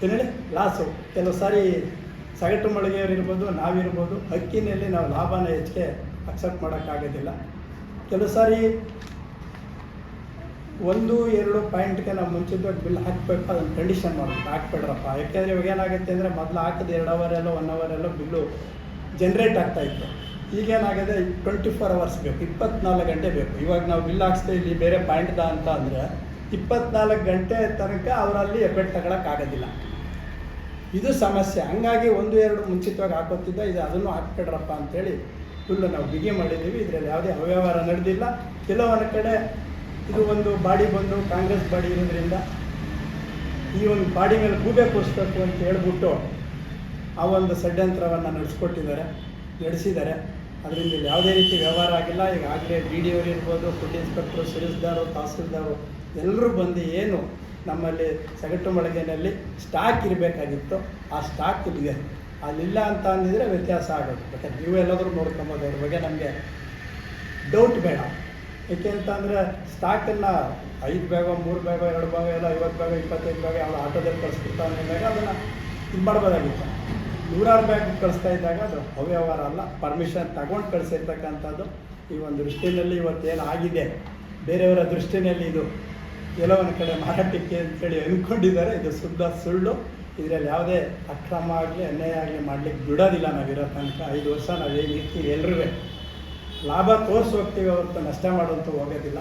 E: ಏನು ಹೇಳಿ, ಲಾಸು. ಕೆಲವು ಸಾರಿ ಸಗಟು ಮಳಿಗೆಯವರು ಇರ್ಬೋದು, ನಾವಿರ್ಬೋದು, ಅಕ್ಕಿನಲ್ಲಿ ನಾವು ಲಾಭನ ಹೆಚ್ಚಿಗೆ ಅಕ್ಸೆಪ್ಟ್ ಮಾಡೋಕ್ಕಾಗೋದಿಲ್ಲ. ಕೆಲವು ಸಾರಿ 1-2 ಪಾಯಿಂಟ್ಗೆ ನಾವು ಮುಂಚಿತವಾಗಿ ಬಿಲ್ ಹಾಕಬೇಕು, ಅದನ್ನು ಕಂಡೀಷನ್ ಮಾಡಬೇಕು, ಹಾಕ್ಬೇಡ್ರಪ್ಪ. ಯಾಕೆಂದರೆ ಇವಾಗ ಏನಾಗುತ್ತೆ ಅಂದರೆ, ಮೊದಲು ಹಾಕಿದ 2 ಅವರೆಲ್ಲೋ 1 ಅವರೆಲ್ಲೋ ಬಿಲ್ಲು ಜನ್ರೇಟ್ ಆಗ್ತಾಯಿತ್ತು. ಈಗೇನಾಗಿದೆ 24 ಅವರ್ಸ್ ಬೇಕು, 24 ಗಂಟೆ ಬೇಕು. ಇವಾಗ ನಾವು ಬಿಲ್ ಹಾಕ್ಸ್ತಾ ಇಲ್ಲಿ ಬೇರೆ ಪಾಯಿಂಟ್ದ ಅಂತ ಅಂದರೆ 24 ಗಂಟೆ ತನಕ ಅವರಲ್ಲಿ ಎಬ್ಬೆಟ್ ತಗೊಳಕ್ಕಾಗೋದಿಲ್ಲ. ಇದು ಸಮಸ್ಯೆ. ಹಂಗಾಗಿ 1-2 ಮುಂಚಿತವಾಗಿ ಹಾಕೋತಿದ್ದ, ಇದು ಅದನ್ನು ಹಾಕ್ಬೇಡ್ರಪ್ಪ ಅಂತೇಳಿ ಫುಲ್ಲು ನಾವು ಬಿಗಿ ಮಾಡಿದ್ದೀವಿ. ಇದರಲ್ಲಿ ಯಾವುದೇ ಅವ್ಯವಹಾರ ನಡೆದಿಲ್ಲ. ಕೆಲವೊಂದು ಕಡೆ ಇದು ಒಂದು ಬಾಡಿ ಬಂದು ಕಾಂಗ್ರೆಸ್ ಬಾಡಿ ಇರೋದ್ರಿಂದ ಈ ಒಂದು ಬಾಡಿ ಮೇಲೆ ಗೂಬೆ ಕೂರಿಸ್ಬೇಕು ಅಂತ ಹೇಳ್ಬಿಟ್ಟು ಆ ಒಂದು ಷಡ್ಯಂತ್ರವನ್ನು ನಡೆಸಿದ್ದಾರೆ. ಅದರಿಂದ ಇಲ್ಲಿ ಯಾವುದೇ ರೀತಿ ವ್ಯವಹಾರ ಆಗಿಲ್ಲ. ಈಗಾಗಲೇ DD ಅವರು ಇರ್ಬೋದು, ಫುಡ್ ಇನ್ಸ್ಪೆಕ್ಟ್ರು, ಸುರೇಶ್ದಾರು, ತಹಸೀಲ್ದಾರು ಎಲ್ಲರೂ ಬಂದು ಏನು ನಮ್ಮಲ್ಲಿ ಸಗಟು ಮಳಿಗೆಯಲ್ಲಿ ಸ್ಟಾಕ್ ಇರಬೇಕಾಗಿತ್ತು ಆ ಸ್ಟಾಕ್ ಇದೆ. ಅಲ್ಲಿಲ್ಲ ಅಂತ ಅಂದಿದ್ರೆ ವ್ಯತ್ಯಾಸ ಆಗೋದು. ಯಾಕಂದ್ರೆ ನೀವು ಎಲ್ಲಾದರೂ ನೋಡ್ಕೊಬೋದು, ಅದ್ರ ಬಗ್ಗೆ ನಮಗೆ ಡೌಟ್ ಬೇಡ. ಏಕೆ ಅಂತಂದರೆ ಸ್ಟಾಕನ್ನು 5 ಬ್ಯಾಗ 3 ಬ್ಯಾಗ 2 ಭಾಗ ಎಲ್ಲ 50 ಭಾಗ 25 ಭಾಗ ಯಾವ ಆಟೋದಲ್ಲಿ ಕಳಿಸ್ಬಿಡ್ತಾವೆ ಅಂದಾಗ ಅದನ್ನು ಇದು ಮಾಡ್ಬೋದಾಗಿತ್ತು. 100 ಬ್ಯಾಗ್ ಕಳಿಸ್ತಾ ಇದ್ದಾಗ ಅದು ಅವ್ಯವಹಾರ ಅಲ್ಲ, ಪರ್ಮಿಷನ್ ತಗೊಂಡು ಕಳಿಸಿರ್ತಕ್ಕಂಥದ್ದು. ಈ ಒಂದು ದೃಷ್ಟಿಯಲ್ಲಿ ಇವತ್ತೇನು ಆಗಿದೆ, ಬೇರೆಯವರ ದೃಷ್ಟಿಯಲ್ಲಿ ಇದು ಕೆಲವೊಂದು ಕಡೆ ಮಾರಾಟಕ್ಕೆ ಅಂತೇಳಿ ಅಂದ್ಕೊಂಡಿದ್ದಾರೆ. ಇದು ಶುದ್ಧ ಸುಳ್ಳು. ಇದರಲ್ಲಿ ಯಾವುದೇ ಅಕ್ರಮ ಆಗಲಿ ಅನ್ಯಾಯ ಆಗಲಿ ಮಾಡಲಿಕ್ಕೆ ಬಿಡೋದಿಲ್ಲ. ನಾವಿರೋ ತನಕ 5 ವರ್ಷ ನಾವೇನು ಇರ್ತೀವಿ ಎಲ್ಲರೂ ಲಾಭ ತೋರಿಸಿ ಹೋಗ್ತೀವಿ, ಅವತ್ತು ನಷ್ಟ ಮಾಡುವಂಥ ಹೋಗೋದಿಲ್ಲ.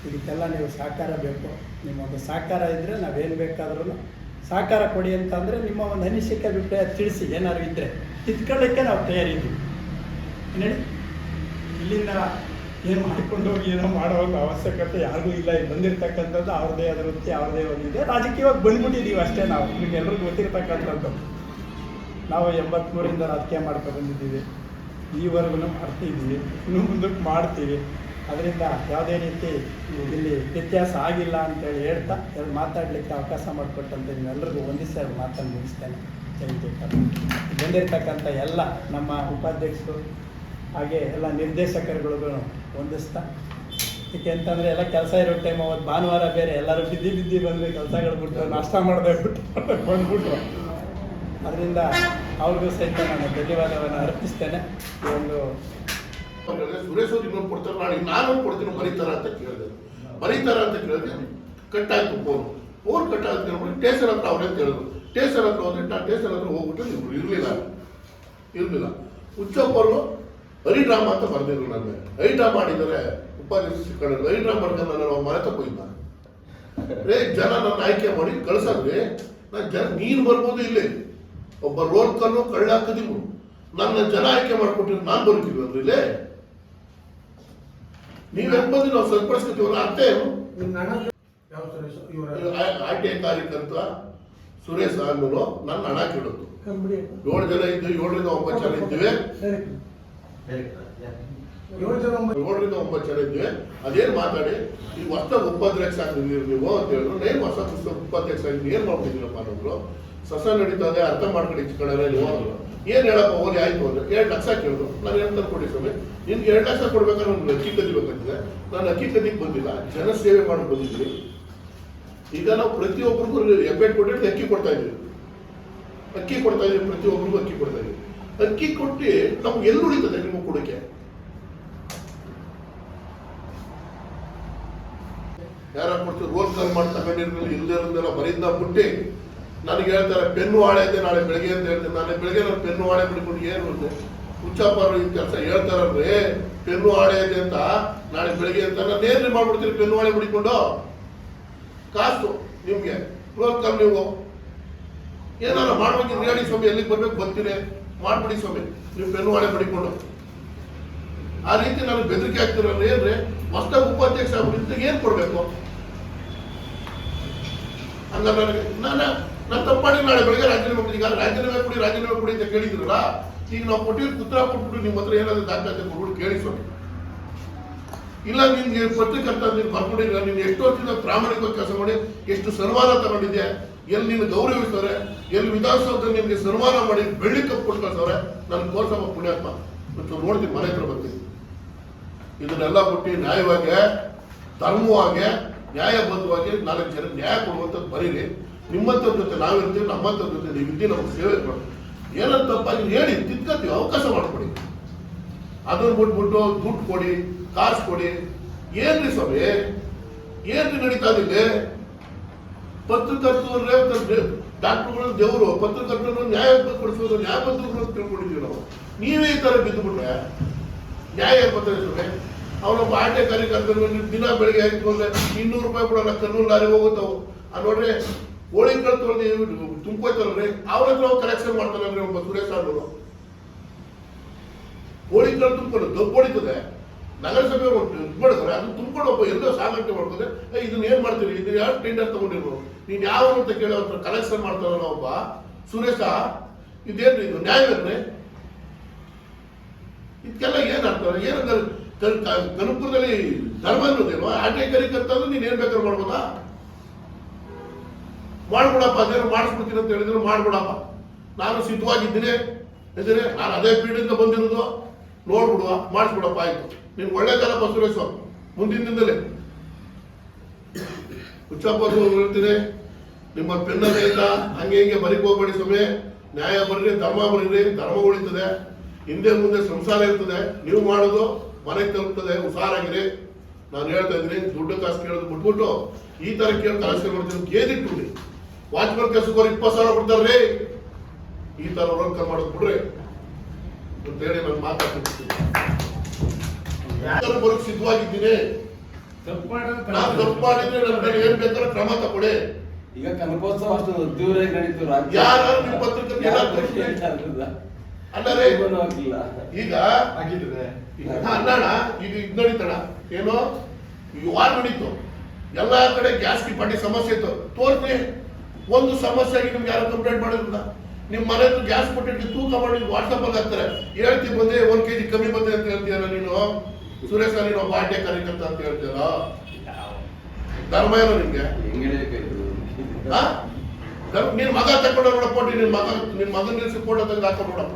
E: ಇದಕ್ಕೆಲ್ಲ ನೀವು ಸಹಕಾರ ಬೇಕು. ನಿಮ್ಮೊಂದು ಸಹಕಾರ ಇದ್ದರೆ ನಾವೇನು ಬೇಕಾದ್ರೂ ಸಹಕಾರ ಕೊಡಿ ಅಂತಂದರೆ ನಿಮ್ಮ ಒಂದು ಅನಿಸಿಕೆ ಅಭಿಪ್ರಾಯ ತಿಳಿಸಿ. ಏನಾದ್ರು ಇದ್ದರೆ ತಿದ್ಕೊಳ್ಳೋಕ್ಕೆ ನಾವು ತಯಾರಿದ್ದೀವಿ. ಹೇಳಿ, ಇಲ್ಲಿಂದ ಏನು ಮಾಡ್ಕೊಂಡು ಹೋಗಿ ಏನೋ ಮಾಡೋವಾಗ ಅವಶ್ಯಕತೆ ಯಾರಿಗೂ ಇಲ್ಲ. ಇಲ್ಲಿ ಬಂದಿರತಕ್ಕಂಥದ್ದು ಅವ್ರದ್ದೇ ಆದ ವೃತ್ತಿ, ಅವ್ರದ್ದೇ ಒಂದಿದೆ. ರಾಜಕೀಯವಾಗಿ ಬಂದ್ಬಿಟ್ಟಿದ್ದೀವಿ ಅಷ್ಟೇ. ನಾವು ನಿಮಗೆಲ್ಲರಿಗೂ ಗೊತ್ತಿರ್ತಕ್ಕಂಥದ್ದು. ನಾವು 83ರಿಂದ ರಾಜಕೀಯ ಮಾಡ್ಕೊಂಡು ಬಂದಿದ್ದೀವಿ, ಈವರೆಗೂ ಮಾಡ್ತಿದ್ದೀವಿ, ಇನ್ನು ಮುಂದಕ್ಕೆ ಮಾಡ್ತೀವಿ. ಅದರಿಂದ ಯಾವುದೇ ರೀತಿ ಇಲ್ಲಿ ವ್ಯತ್ಯಾಸ ಆಗಿಲ್ಲ ಅಂತೇಳಿ ಹೇಳ್ತಾ ಮಾತಾಡಲಿಕ್ಕೆ ಅವಕಾಶ ಮಾಡಿಕೊಟ್ಟಂತ ನಿಮ್ಮೆಲ್ಲರಿಗೂ ಒಂದಿಸ ಮಾತನ್ನು ಮುಗಿಸ್ತೇನೆ. ಜೈ. ಬಂದಿರ್ತಕ್ಕಂಥ ಎಲ್ಲ ನಮ್ಮ ಉಪಾಧ್ಯಕ್ಷರು ಹಾಗೆ ಎಲ್ಲ ನಿರ್ದೇಶಕರುಗಳಿಗೂ ಹೊಂದಿಸ್ತಾ. ಏಕೆ ಅಂತಂದರೆ ಎಲ್ಲ ಕೆಲಸ ಇರೋ ಟೈಮ್ ಅವತ್ತು ಭಾನುವಾರ ಬೇರೆ ಎಲ್ಲರೂ ಬಿದ್ದು ಬಂದರೆ ಕೆಲಸಗಳು ಬಿಟ್ಟು ನಾಷ್ಟ ಮಾಡಬೇಕು ಬಂದ್ಬಿಟ್ಟು. ಅದರಿಂದ ಅವ್ರಿಗೂ ಸಹಿತ ನಾನು ಧನ್ಯವಾದವನ್ನು ಅರ್ಪಿಸ್ತೇನೆ. ಈ ಒಂದು
B: ಸುರೇಶ್ ಅವ್ರು ಇನ್ನೊಂದು ಕೊಡ್ತಾರೆ, ನಾಳೆ ನಾನು ಕೊಡ್ತೀನಿ ಬರೀತಾರ ಅಂತ ಕೇಳಿದೆ. ಕಟ್ಟಾಯ್ತು ಫೋನ್ ಕಟ್ಟಾಯ್ತು ಕೇಳ್ಬಿಟ್ಟು ಟೇಷನ್ ಹತ್ರ ಅವ್ರೆ ಅಂತ ಹೇಳಿದ್ರು. ಟೇಷನ್ ಹತ್ರ ಹೋದ್ರೆ ನಾನು ಟೇಷನ್ ಹತ್ರ ಹೋಗ್ಬಿಟ್ಟು ನೀವು ಇರಲಿಲ್ಲ. ಹುಚ್ಚಪ್ಪ ಅವರು ಹರಿಡ್ರಾಮ ಅಂತ ಬರ್ದಿದ್ರು. ನನ್ನ ಹೈಡ್ರಾಮ ಮಾಡಿದ್ದಾರೆ ಉಪಾಧ್ಯಕ್ಷ ಸಿಕ್ಕಿದ್ರು. ಹೈಡ್ರಾಮ ಮಾಡ್ಕೊಂಡು ನಾನು ಮನೆ ತಗೋಯಿದ್ದ ಜನ ನನ್ನ ಆಯ್ಕೆ ಮಾಡಿ ಕಳ್ಸಂದ್ರೆ ನಾನು ಜನ ನೀನು ಬರ್ಬೋದು. ಇಲ್ಲಿ ಒಬ್ಬ ರೋಡ್ ಕಲ್ಲು ಕಳ್ಳ ಹಾಕದಿಲ್ಲ. ನನ್ನ ಜನ ಆಯ್ಕೆ ಮಾಡ್ಕೊಟ್ಟಿದ್ರು, ನಾನು ಬರುತ್ತೀವಿ ಅಂದ್ರೆ ಇಲ್ಲೇ ನೀವು ಹೆಂಗ್ ಬಂದು ನಾವು ಸರಿಪಡಿಸ್ಕೊತೀವಲ್ಲ. ಅರ್ಥ ಏನು? RTI ಕಾರ್ಯಕರ್ತ ಸುರೇಶ್ ಅನ್ನೋನು ನನ್ನ ಹಣ ಕೇಳೋದು. 7 ಜನ ಇದ್ದೀವಿ, 7ರಿಂದ 9 ಜನ ಇದ್ದೀವಿ. 7ರಿಂದ 9 ಜನ ಇದ್ದೀವಿ. ಅದೇನು ಮಾತಾಡಿ ಈಗ ಹೊಸ ಉಪಾಧ್ಯಕ್ಷ ಆಗಿದ್ದೀರಿ ನೀವು ಅಂತ ಹೇಳಿದ್ರು. ಏನು ಹೊಸ ಉಪಾಧ್ಯಕ್ಷ ಆಗಿದ್ದೀವಿ, ಏನು ಮಾಡ್ತಿದ್ದೀರಪ್ಪ ಅನ್ನೋರು. ಸಸ ನಡೀತದೆ, ಅರ್ಥ ಮಾಡ್ಕೊಂಡು ಇಚ್ಕೊಂಡ್ರೆ ನೀವು ಏನು ಹೇಳಪ್ಪ ಹೋಗಿ ಆಯ್ತು ಅಂದ್ರೆ 2 ಲಕ್ಷ ಕೇಳಿದ್ರು. ನಾನು ಹೇಳ್ತಾರೆ ಕೊಡಿ ಸ್ವಾಮಿ, ನಿಮ್ಗೆ 2 ಲಕ್ಷ ಕೊಡ್ಬೇಕಾದ್ರೆ ಒಂದು ಅಕ್ಕಿ ಕದಿಬೇಕಂತಿದೆ. ನಾನು ಅಕ್ಕಿ ಕದಿಗೆ ಬಂದಿಲ್ಲ, ಜನಸೇವೆ ಮಾಡಿ ಬಂದಿದ್ವಿ. ಈಗ ನಾವು ಪ್ರತಿಯೊಬ್ಬರಿಗೂ ಎಬ್ಬೆಟ್ ಕೊಟ್ಟು ಅಕ್ಕಿ ಕೊಡ್ತಾ ಇದ್ದೀವಿ. ಪ್ರತಿಯೊಬ್ಬರಿಗೂ ಅಕ್ಕಿ ಕೊಡ್ತಾ ಇದ್ದೀವಿ. ಅಕ್ಕಿ ಕೊಟ್ಟು ನಮ್ಗೆ ಎಲ್ಲಿ ಉಳಿತದೆ ನಿಮಗೆ ಕೊಡೋಕೆ? ಯಾರ ಕೊಡ್ತೀವಿ? ರೋಲ್ ಕಾಲ್ ಮಾಡಿ ತಗೊಂಡಿರ್ಲಿಲ್ಲ, ಇಲ್ಲದೆ ಇರೋದೆಲ್ಲ ಬರೀದ ಬಿಟ್ಟು ನನಗೆ ಹೇಳ್ತಾರೆ ಪೆನ್ನು ಹಾಳೆ ಇದೆ ನಾಳೆ ಬೆಳಗ್ಗೆ ಅಂತ ಹೇಳ್ತೀನಿ. ನಾಳೆ ಬೆಳಗ್ಗೆ ನಾನು ಪೆನ್ನು ಹಾಳೆ ಬಿಡ್ಕೊಂಡು ಏನು ಹುಚ್ಚಪ್ಪ ಈ ಕೆಲಸ ಹೇಳ್ತಾರಲ್ರಿ, ಪೆನ್ನು ಹಾಳೆ ಇದೆ ಅಂತ ನಾಳೆ ಬೆಳಗ್ಗೆ ಅಂತ ನಾನು ಏನ್ರಿ ಮಾಡ್ಬಿಡ್ತೀನಿ? ಪೆನ್ನು ಹಾಳೆ ಬಿಡಿಕೊಂಡು ಕಾಸು ನಿಮ್ಗೆ ರೋಲ್ ಕಾಲ್ ನೀವು ಏನಾರ ಮಾಡ್ಬೇಕಿದ್ರೆ ಹೇಳಿ ಸ್ವಾಮಿ, ಎಲ್ಲಿಗೆ ಬರ್ಬೇಕು ಬರ್ತೀನಿ, ಮಾಡ್ಬಿಡಿ ಸ್ವಾಮಿ ನೀವು ಪೆನ್ನು ಹಾಳೆ ಬಿಡಿಕೊಂಡು. ಆ ರೀತಿ ನಾನು ಬೆದರಿಕೆ ಆಗ್ತಿರಲ್ಲ. ಏನ್ರಿ ಹೊಸದಾಗಿ ಉಪಾಧ್ಯಕ್ಷ ಆಗ್ಬಿಟ್ಟು ಏನ್ ಕೊಡ್ಬೇಕು? ಹಂಗಾರೆ ನನಗೆ ನಾನು ತಪ್ಪಾಡಿ ನಾಳೆ ಬೆಳಗ್ಗೆ ರಾಜೀನಾಮೆ ಕೊಡಿ. ಈಗ ರಾಜೀನಾಮೆ ಕೊಡಿ ಅಂತ ಕೇಳಿದ್ರಲ್ಲ, ಈಗ ನಾವು ಕೊಟ್ಟಿದ್ದು ಉತ್ತರ ಕೊಟ್ಬಿಟ್ಟು ನಿಮ್ಮ ಹತ್ರ ಏನಾದ್ರು ದಾಖಲಾತಿ ಕೊಟ್ಬಿಟ್ಟು ಕೇಳಿ ಸ್ವಾಮಿ. ಇಲ್ಲ ನಿನ್ಗೆ ಪತ್ರಕರ್ತ ನೀನು ಬರ್ಕೊಂಡಿಲ್ಲ, ನೀನು ಎಷ್ಟು ವರ್ಷದಿಂದ ಪ್ರಾಮಾಣಿಕವಾಗಿ ಕೆಲಸ ಮಾಡಿ ಎಷ್ಟು ಸನ್ಮಾನ ತಗೊಂಡಿದ್ದೆ, ಎಲ್ಲಿ ನೀನು ಗೌರವಿಸ್ತಾರೆ, ಎಲ್ಲಿ ವಿಧಾನಸೌಧದಲ್ಲಿ ನಿನ್ಗೆ ಸನ್ಮಾನ ಮಾಡಿ ಬೆಳ್ಳಿ ಕಪ್ ಕೊಟ್ಟು ಕಳ್ಸವ್ರೆ. ನನ್ನ ಕೋರ್ಸಮ್ಮ ಪುಣ್ಯಾತ್ಮ ನೋಡ್ತೀನಿ, ಮನೆ ಹತ್ರ ಬರ್ತೀನಿ. ಇದನ್ನೆಲ್ಲ ಕೊಟ್ಟು ನ್ಯಾಯವಾಗಿ ಧರ್ಮವಾಗಿ ನ್ಯಾಯಬದ್ಧವಾಗಿ 4 ಜನ ನ್ಯಾಯ ಕೊಡುವಂಥದ್ದು ಬರೀರಿ. ನಿಮ್ಮಂಥವ್ರ ಜೊತೆ ನಾವಿರ್ತೀವಿ, ನಮ್ಮಂಥವ್ರ ಜೊತೆ ನೀವಿದ್ದಿ, ನಮ್ಗೆ ಸೇವೆ ಮಾಡಿ ಏನಂತಪ್ಪ ಹೇಳಿ ತಿದ್ಕೋತೀವಿ, ಅವಕಾಶ ಮಾಡಿಕೊಡಿ. ಅದನ್ನ ಬಿಟ್ಬಿಟ್ಟು ದುಡ್ಡು ಕೊಡಿ, ಕಾಸು ಕೊಡಿ, ಏನ್ರಿ ಸ್ವಾಮಿ, ಏನ್ರಿ ನಡೀತಾ ಇದ್ದಿಲ್ಲ? ಪತ್ರಕರ್ತರು ಡಾಕ್ಟರ್ಗಳು ದೇವರು, ಪತ್ರಕರ್ತರು ನ್ಯಾಯ ಕೊಡಿಸೋದು ನ್ಯಾಯಬದ್ಧರು ತಿಳ್ಕೊಂಡಿದ್ದೀವಿ ನಾವು. ನೀವೇ ಈ ತರ ಬಿದ್ದು ಬಿಟ್ರೆ ನ್ಯಾಯ ಸ್ವಾಮಿ. ಅವನೊಬ್ಬ RTI ಕಾರ್ಯಕರ್ತರು ದಿನ ಬೆಳಿಗ್ಗೆ ಹಾಕಿಕೊಂಡ್ರೆ 200 ರೂಪಾಯಿ ಕೊಡೋಲ್ಲ, ಕರ್ನೂಲ್ ಲಾರಿ ಹೋಗುತ್ತಾವು. ನೋಡ್ರಿ ಹೋಳಿ ಕಳ್ತೊಳ್ಳಿ ತುಂಬ್ಕೋತಾರಲ್ರಿ, ಅವ್ರ ಹತ್ರ ಕಲೆಕ್ಷನ್ ಮಾಡ್ತಾರಲ್ರಿ ಒಬ್ಬ ಸುರೇಶ್ ಅವರು. ಕೋಳಿ ಕಾಳು ತುಂಬಿಕೊಂಡು ದಬ್ಬು ಹೊಡಿತದೆ, ನಗರಸಭೆ ಮಾಡಿದ್ರೆ ಅದನ್ನ ತುಂಬಿಕೊಂಡು ಒಬ್ಬ ಎಲ್ಲೋ ಸಾಗಾಣಿಕೆ ಮಾಡ್ತದೆ. ಇದನ್ನ ಏನ್ ಮಾಡ್ತೀರಿ, ಇದು ಯಾವ ಟೆಂಡರ್ ತಗೊಂಡಿರೋ, ನೀನ್ ಯಾವ ಅಂತ ಕೇಳೋ ಕಲೆಕ್ಷನ್ ಮಾಡ್ತಾರಲ್ಲ ಒಬ್ಬ ಸುರೇಶ, ಇದೇನ್ರಿ ಇದು ನ್ಯಾಯವೇ? ಇದಕ್ಕೆಲ್ಲ ಏನ್ ಆಗ್ತಾರೆ? ಏನಂದ್ರೆ ಕನಕಪುರದಲ್ಲಿ ಧರ್ಮ ಅನ್ನೋದೇನೋ ಆಟೆ ಕರಿಕಂತಂದ್ರೆ ನೀನ್ ಏನ್ ಬೇಕಾದ್ರೂ ಮಾಡ್ಬೋದಾ? ಮಾಡ್ಬಿಡಪ್ಪ, ಅದೇನು ಮಾಡಿಸ್ಬಿಡ್ತೀನಿ ಅಂತ ಹೇಳಿದ್ರು ಮಾಡ್ಬಿಡಪ್ಪ, ನಾನು ಸಿದ್ಧವಾಗಿದ್ದೀನಿ ಇದ್ದೀನಿ, ನಾನು ಅದೇ ಪೀಡಿಂದ ಬಂದಿರೋದು, ನೋಡ್ಬಿಡುವ, ಮಾಡಿಸ್ಬಿಡಪ್ಪ, ಆಯ್ತು. ನೀನ್ ಒಳ್ಳೇದಲ್ಲಪ್ಪ ಸುರೇಶ್, ಮುಂದಿನ ದಿನದಲ್ಲಿ ಹುಚ್ಚಪ್ಪ ಹೇಳ್ತೀನಿ, ನಿಮ್ಮ ಪೆನ್ನದಿಂದ ಹಂಗೆ ಹಿಂಗೆ ಬರೀಕ್ ಹೋಗ್ಬೇಡಿ ಸ್ವಾಮಿ, ನ್ಯಾಯ ಬರ್ರಿ, ಧರ್ಮ ಬರೀರಿ, ಧರ್ಮ ಉಳಿತದೆ, ಹಿಂದೆ ಮುಂದೆ ಸಂಸಾರ ಇರ್ತದೆ, ನೀವು ಮಾಡೋದು ಮನೆಗೆ ತಲುಪ್ತದೆ, ಹುಷಾರಾಗಿರಿ. ನಾನು ಹೇಳ್ತಾ ಇದ್ದೀನಿ, ದುಡ್ಡು ಕಾಸು ಕೇಳೋದು ಬಿಟ್ಬಿಟ್ಟು ಈ ತರ ಕೇಳಿ ಕಲೆಕ್ಷನ್ ಮಾಡ್ತೀನಿ, ಕೇದಿಟ್ಬಿಡಿ. ವಾಚ್ಮನ್ ಕೆಲಸಕ್ಕೆ 20,000 ಕೊಡ್ತಾರ್ರಿ, ಈ ತರ ವರ್ಕ್ ಮಾಡೋದು ಬಿಡ್ರಿ ಅಂತೇಳಿ ನಾನು ಮಾತಾಡ್ತೀನಿ. ಬರೋಕ್ ಸಿದ್ಧವಾಗಿದ್ದೀನಿ. ನಾನು ತಪ್ಪು ಮಾಡಿದ್ರೆ ನನ್ನ ಮೇಲೆ ಏನ್ ಬೇಕಾದ್ರೆ ಕ್ರಮ ತಗೊಳ್ಳಿ.
C: ಈಗ ಕನಕೋತ್ಸವ ಅಷ್ಟು ಅದ್ದೂರಿಯಾಗಿ ನಡೀತು,
B: ಯಾರು ನಿಮ್ಮ ಪತ್ರಿಕೆ ಅಲ್ಲರೇ ಈಗ
D: ಆಗಿದ್ರೆ
B: ಅಲ್ಲಣ್ಣ, ಈಗ ಇದು ನಡೀತಣ ಏನೋ ವಾರ ನಡೀತು, ಎಲ್ಲಾ ಕಡೆ ಗ್ಯಾಸ್ ಕಿಪಾಟಿ ಸಮಸ್ಯೆ ಇತ್ತು, ತೋರ್ಸಿ ಒಂದು ಸಮಸ್ಯೆ ಆಗಿ ನಿಮ್ಗೆ ಯಾರು ಕಂಪ್ಲೇಂಟ್ ಮಾಡಿದ್ರಲ್ಲ, ನಿಮ್ ಮನೆ ಗ್ಯಾಸ್ ಕೊಟ್ಟಿಟ್ಟು ತೂಕ ಮಾಡಿ ವಾಟ್ಸಪ್ ಅಲ್ಲಿ ಹಾಕ್ತಾರೆ, ಹೇಳ್ತಿ ಬಂದೆ 1 kg ಕಮ್ಮಿ ಬಂದೆ ಅಂತ ಹೇಳ್ತೀಯಲ್ಲ ನೀನು ಸುರೇಶ, ನೀನು ಬಾಡ್ಯ ಕಾರ್ಯಕರ್ತ ಅಂತ ಹೇಳ್ತೀಯಲ್ಲ, ಧರ್ಮ ಏನೋ ನಿಮ್ಗೆ? ನಿನ್ ಮಗ ತಗೊಂಡು ನೋಡಪ್ಪ, ನಿನ್ ಮಗನ ನಿಲ್ಸಿ ಫೋಟೋ ತೆಗೆದು ಹಾಕೊಂಡು ನೋಡಪ್ಪ,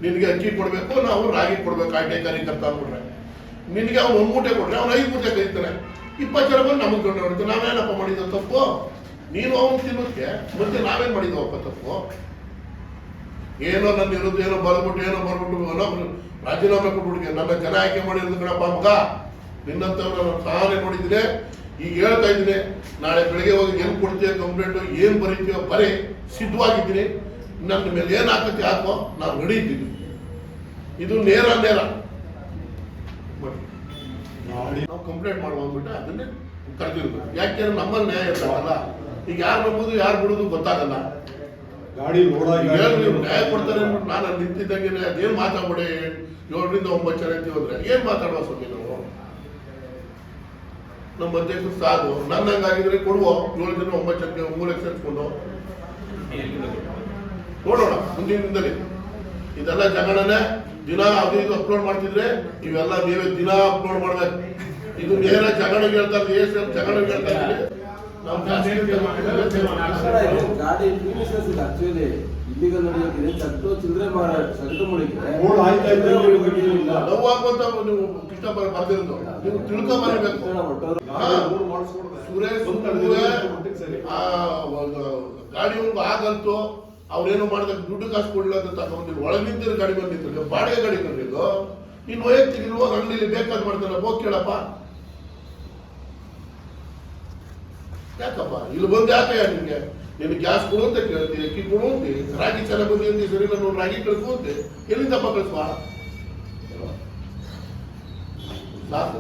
B: ನಿನ್ಗೆ ಅಕ್ಕಿ ಕೊಡ್ಬೇಕು, ನಾವು ರಾಗಿ ಕೊಡ್ಬೇಕು, ಆಟೆ ಕಾರ್ಯಕರ್ತ ಅಂದ್ಬಿಟ್ರೆ ನಿನ್ಗೆ ಅವ್ನು 1 ಮೂಟೆ ಕೊಟ್ರೆ ಅವ್ನು 5 ಮೂಟೆ ಕರೀತಾನೆ, 20 ಜನ ಬಂದು ನಮಗೆ ಕೊಂಡು ಹೊಡಿತು, ನಾವೇನಪ್ಪ ಮಾಡಿದ್ದ ತಪ್ಪು? ನೀನು ಅವನು ತಿನ್ನೋದಕ್ಕೆ ಮತ್ತೆ ನಾವೇನ್ ಮಾಡಿದ್ವಪ್ಪ ತಪ್ಪು? ಏನೋ ನನ್ನ ವಿರುದ್ಧ ಏನೋ ಬರ್ಬಿಟ್ಟು ರಾಜೀನಾಮೆ ಕೊಟ್ಬಿಡ್ಗೆ, ನನ್ನ ಜನ ಆಯ್ಕೆ ಮಾಡಿರೋದು ಕಣಪ್ಪ ಮಗ, ನಿನ್ನಂತವ್ರು ನಾನು ತಾನೇ ನೋಡಿದ್ದೀನಿ. ಈಗ ಹೇಳ್ತಾ ಇದ್ದೀನಿ, ನಾಳೆ ಬೆಳಿಗ್ಗೆ ಹೋಗಿ ಏನ್ ಕೊಡ್ತೀಯ ಕಂಪ್ಲೇಂಟ್, ಏನ್ ಬರೀತೀಯೋ ಬರೀ, ಸಿದ್ಧವಾಗಿದ್ದೀನಿ. ನನ್ನ ಮೇಲೆ ಏನ್ ಹಾಕತ್ತೆ ಹಾಕೋ, ನಾನು ರೆಡಿ ಇದ್ದೀನಿ. ಇದು ನೇರ ನಾವು ಕಂಪ್ಲೇಂಟ್ ಮಾಡ್ಬೋದ್ಬಿಟ್ಟು ಅದನ್ನೇ ಕರೆದಿರ್ಬೇಕು. ಯಾಕೆಂದ್ರೆ ನಮ್ಮಲ್ಲಿ ನ್ಯಾಯ ಇರ್ತಾರಲ್ಲ, ಈಗ ಯಾರು ನಂಬುದು ಯಾರು ಬಿಡುದು ಗೊತ್ತಾಗಲ್ಲ.
D: ಗಾಡಿ
B: ನ್ಯಾಯ ಕೊಡ್ತಾರೆ ಅಂದ್ಬಿಟ್ಟು ನಾನು ಅಲ್ಲಿ ನಿಂತಿದ್ದಂಗೆ ಅದೇನ್ ಮಾತಾಡ್ಬೇಡಿ, 7 ರಿಂದ 9 ಜನ ಇರ್ತೀವಿ ಅಂದ್ರೆ ಏನ್ ಮಾತಾಡುವ ಸ್ವಾಮಿ ನಾವು? ನಮ್ಮ ಅಧ್ಯಕ್ಷರು ಸಾಧು, ನನ್ನ ಹಂಗಾಗಿದ್ರೆ ಕೊಡುವ 7 ಜನ 9 ಜನಕ್ಕೆ 3 ಲಕ್ಷ ಇಟ್ಕೊಂಡು ನೋಡೋಣ ಮುಂದಿನ ದಿನದಲ್ಲಿ. ಇದೆಲ್ಲ ಜಗಳನೆ ದಿನ ಅದು ಇದು ಅಪ್ಲೋಡ್ ಮಾಡ್ತಿದ್ರೆ ಇವೆಲ್ಲ ನೀವೇ ದಿನ ಅಪ್ಲೋಡ್ ಮಾಡ್ಬೇಕು. ಇದು ನೇರ ಜಗಳ ಹೇಳ್ತಾರೆ, ಜಗಳ ಹೇಳ್ತಾ ಇದ್ದೀವಿ ನಾವು ಜಾಸ್ತಿ
C: ಗಾಡಿ ಆಕ್ಚುಲಿ ಇಲ್ಲಿಗ ನಡೆಯೋಕೆ ಸಟ್ಟು ಚಿಲ್ಲರೆ ಸಗಟು ಮಳಿಗೆ
B: ನೋವಾಗುವಂತ ನೀವು ಇಷ್ಟ ಬರ್ದಿರೋದು ನೀವು ತಿಳ್ಕೊಂಬರಬೇಕು. ಸುರೇಶ್ ಗಾಡಿಯವ್ರಿಗೂ ಆಗಂತೂ ಅವ್ರೇನು ಮಾಡಿದಾಗ ದುಡ್ಡು ಕಾಸು ಕೊಡಲಿಲ್ಲ ಅಂತ ತಗೊಂಡಿದ್ದು ಒಳಗೆ ನಿಂತಿರೋ ಗಾಡಿ ಬಂದು ನಿಂತಿರ್ಲಿ, ಬಾಡಿಗೆ ಗಾಡಿ ಬಂದಿದ್ದು ನೀನು ವೈಯಕ್ತಿಕ ಇರುವಾಗ ಅಂಗಡಿಯಲ್ಲಿ ಬೇಕಾದ್ ಮಾಡ್ತಾನೆ, ಹೋಗಿ ಕೇಳಪ್ಪ. ಯಾಕಪ್ಪ ಇಲ್ಲಿ ಬಂದು ಯಾಕೆ ನಿನ್ಗೆ ನೀನು ಗ್ಯಾಸ್ ಕೊಡು ಅಂತ ಕೇಳ್ತೀವಿ, ಅಕ್ಕಿ ಕೊಡು ಅಂತಿ, ರಾಗಿ ಚೆನ್ನಾಗಿ ಬಂದಿ ಸರಿ ನಾನು ರಾಗಿ ಕಳಿಸು ಅಂತೆ, ಎಲ್ಲಿಂದಪ್ಪ ಕಳಿಸುವ ಸಾಕು.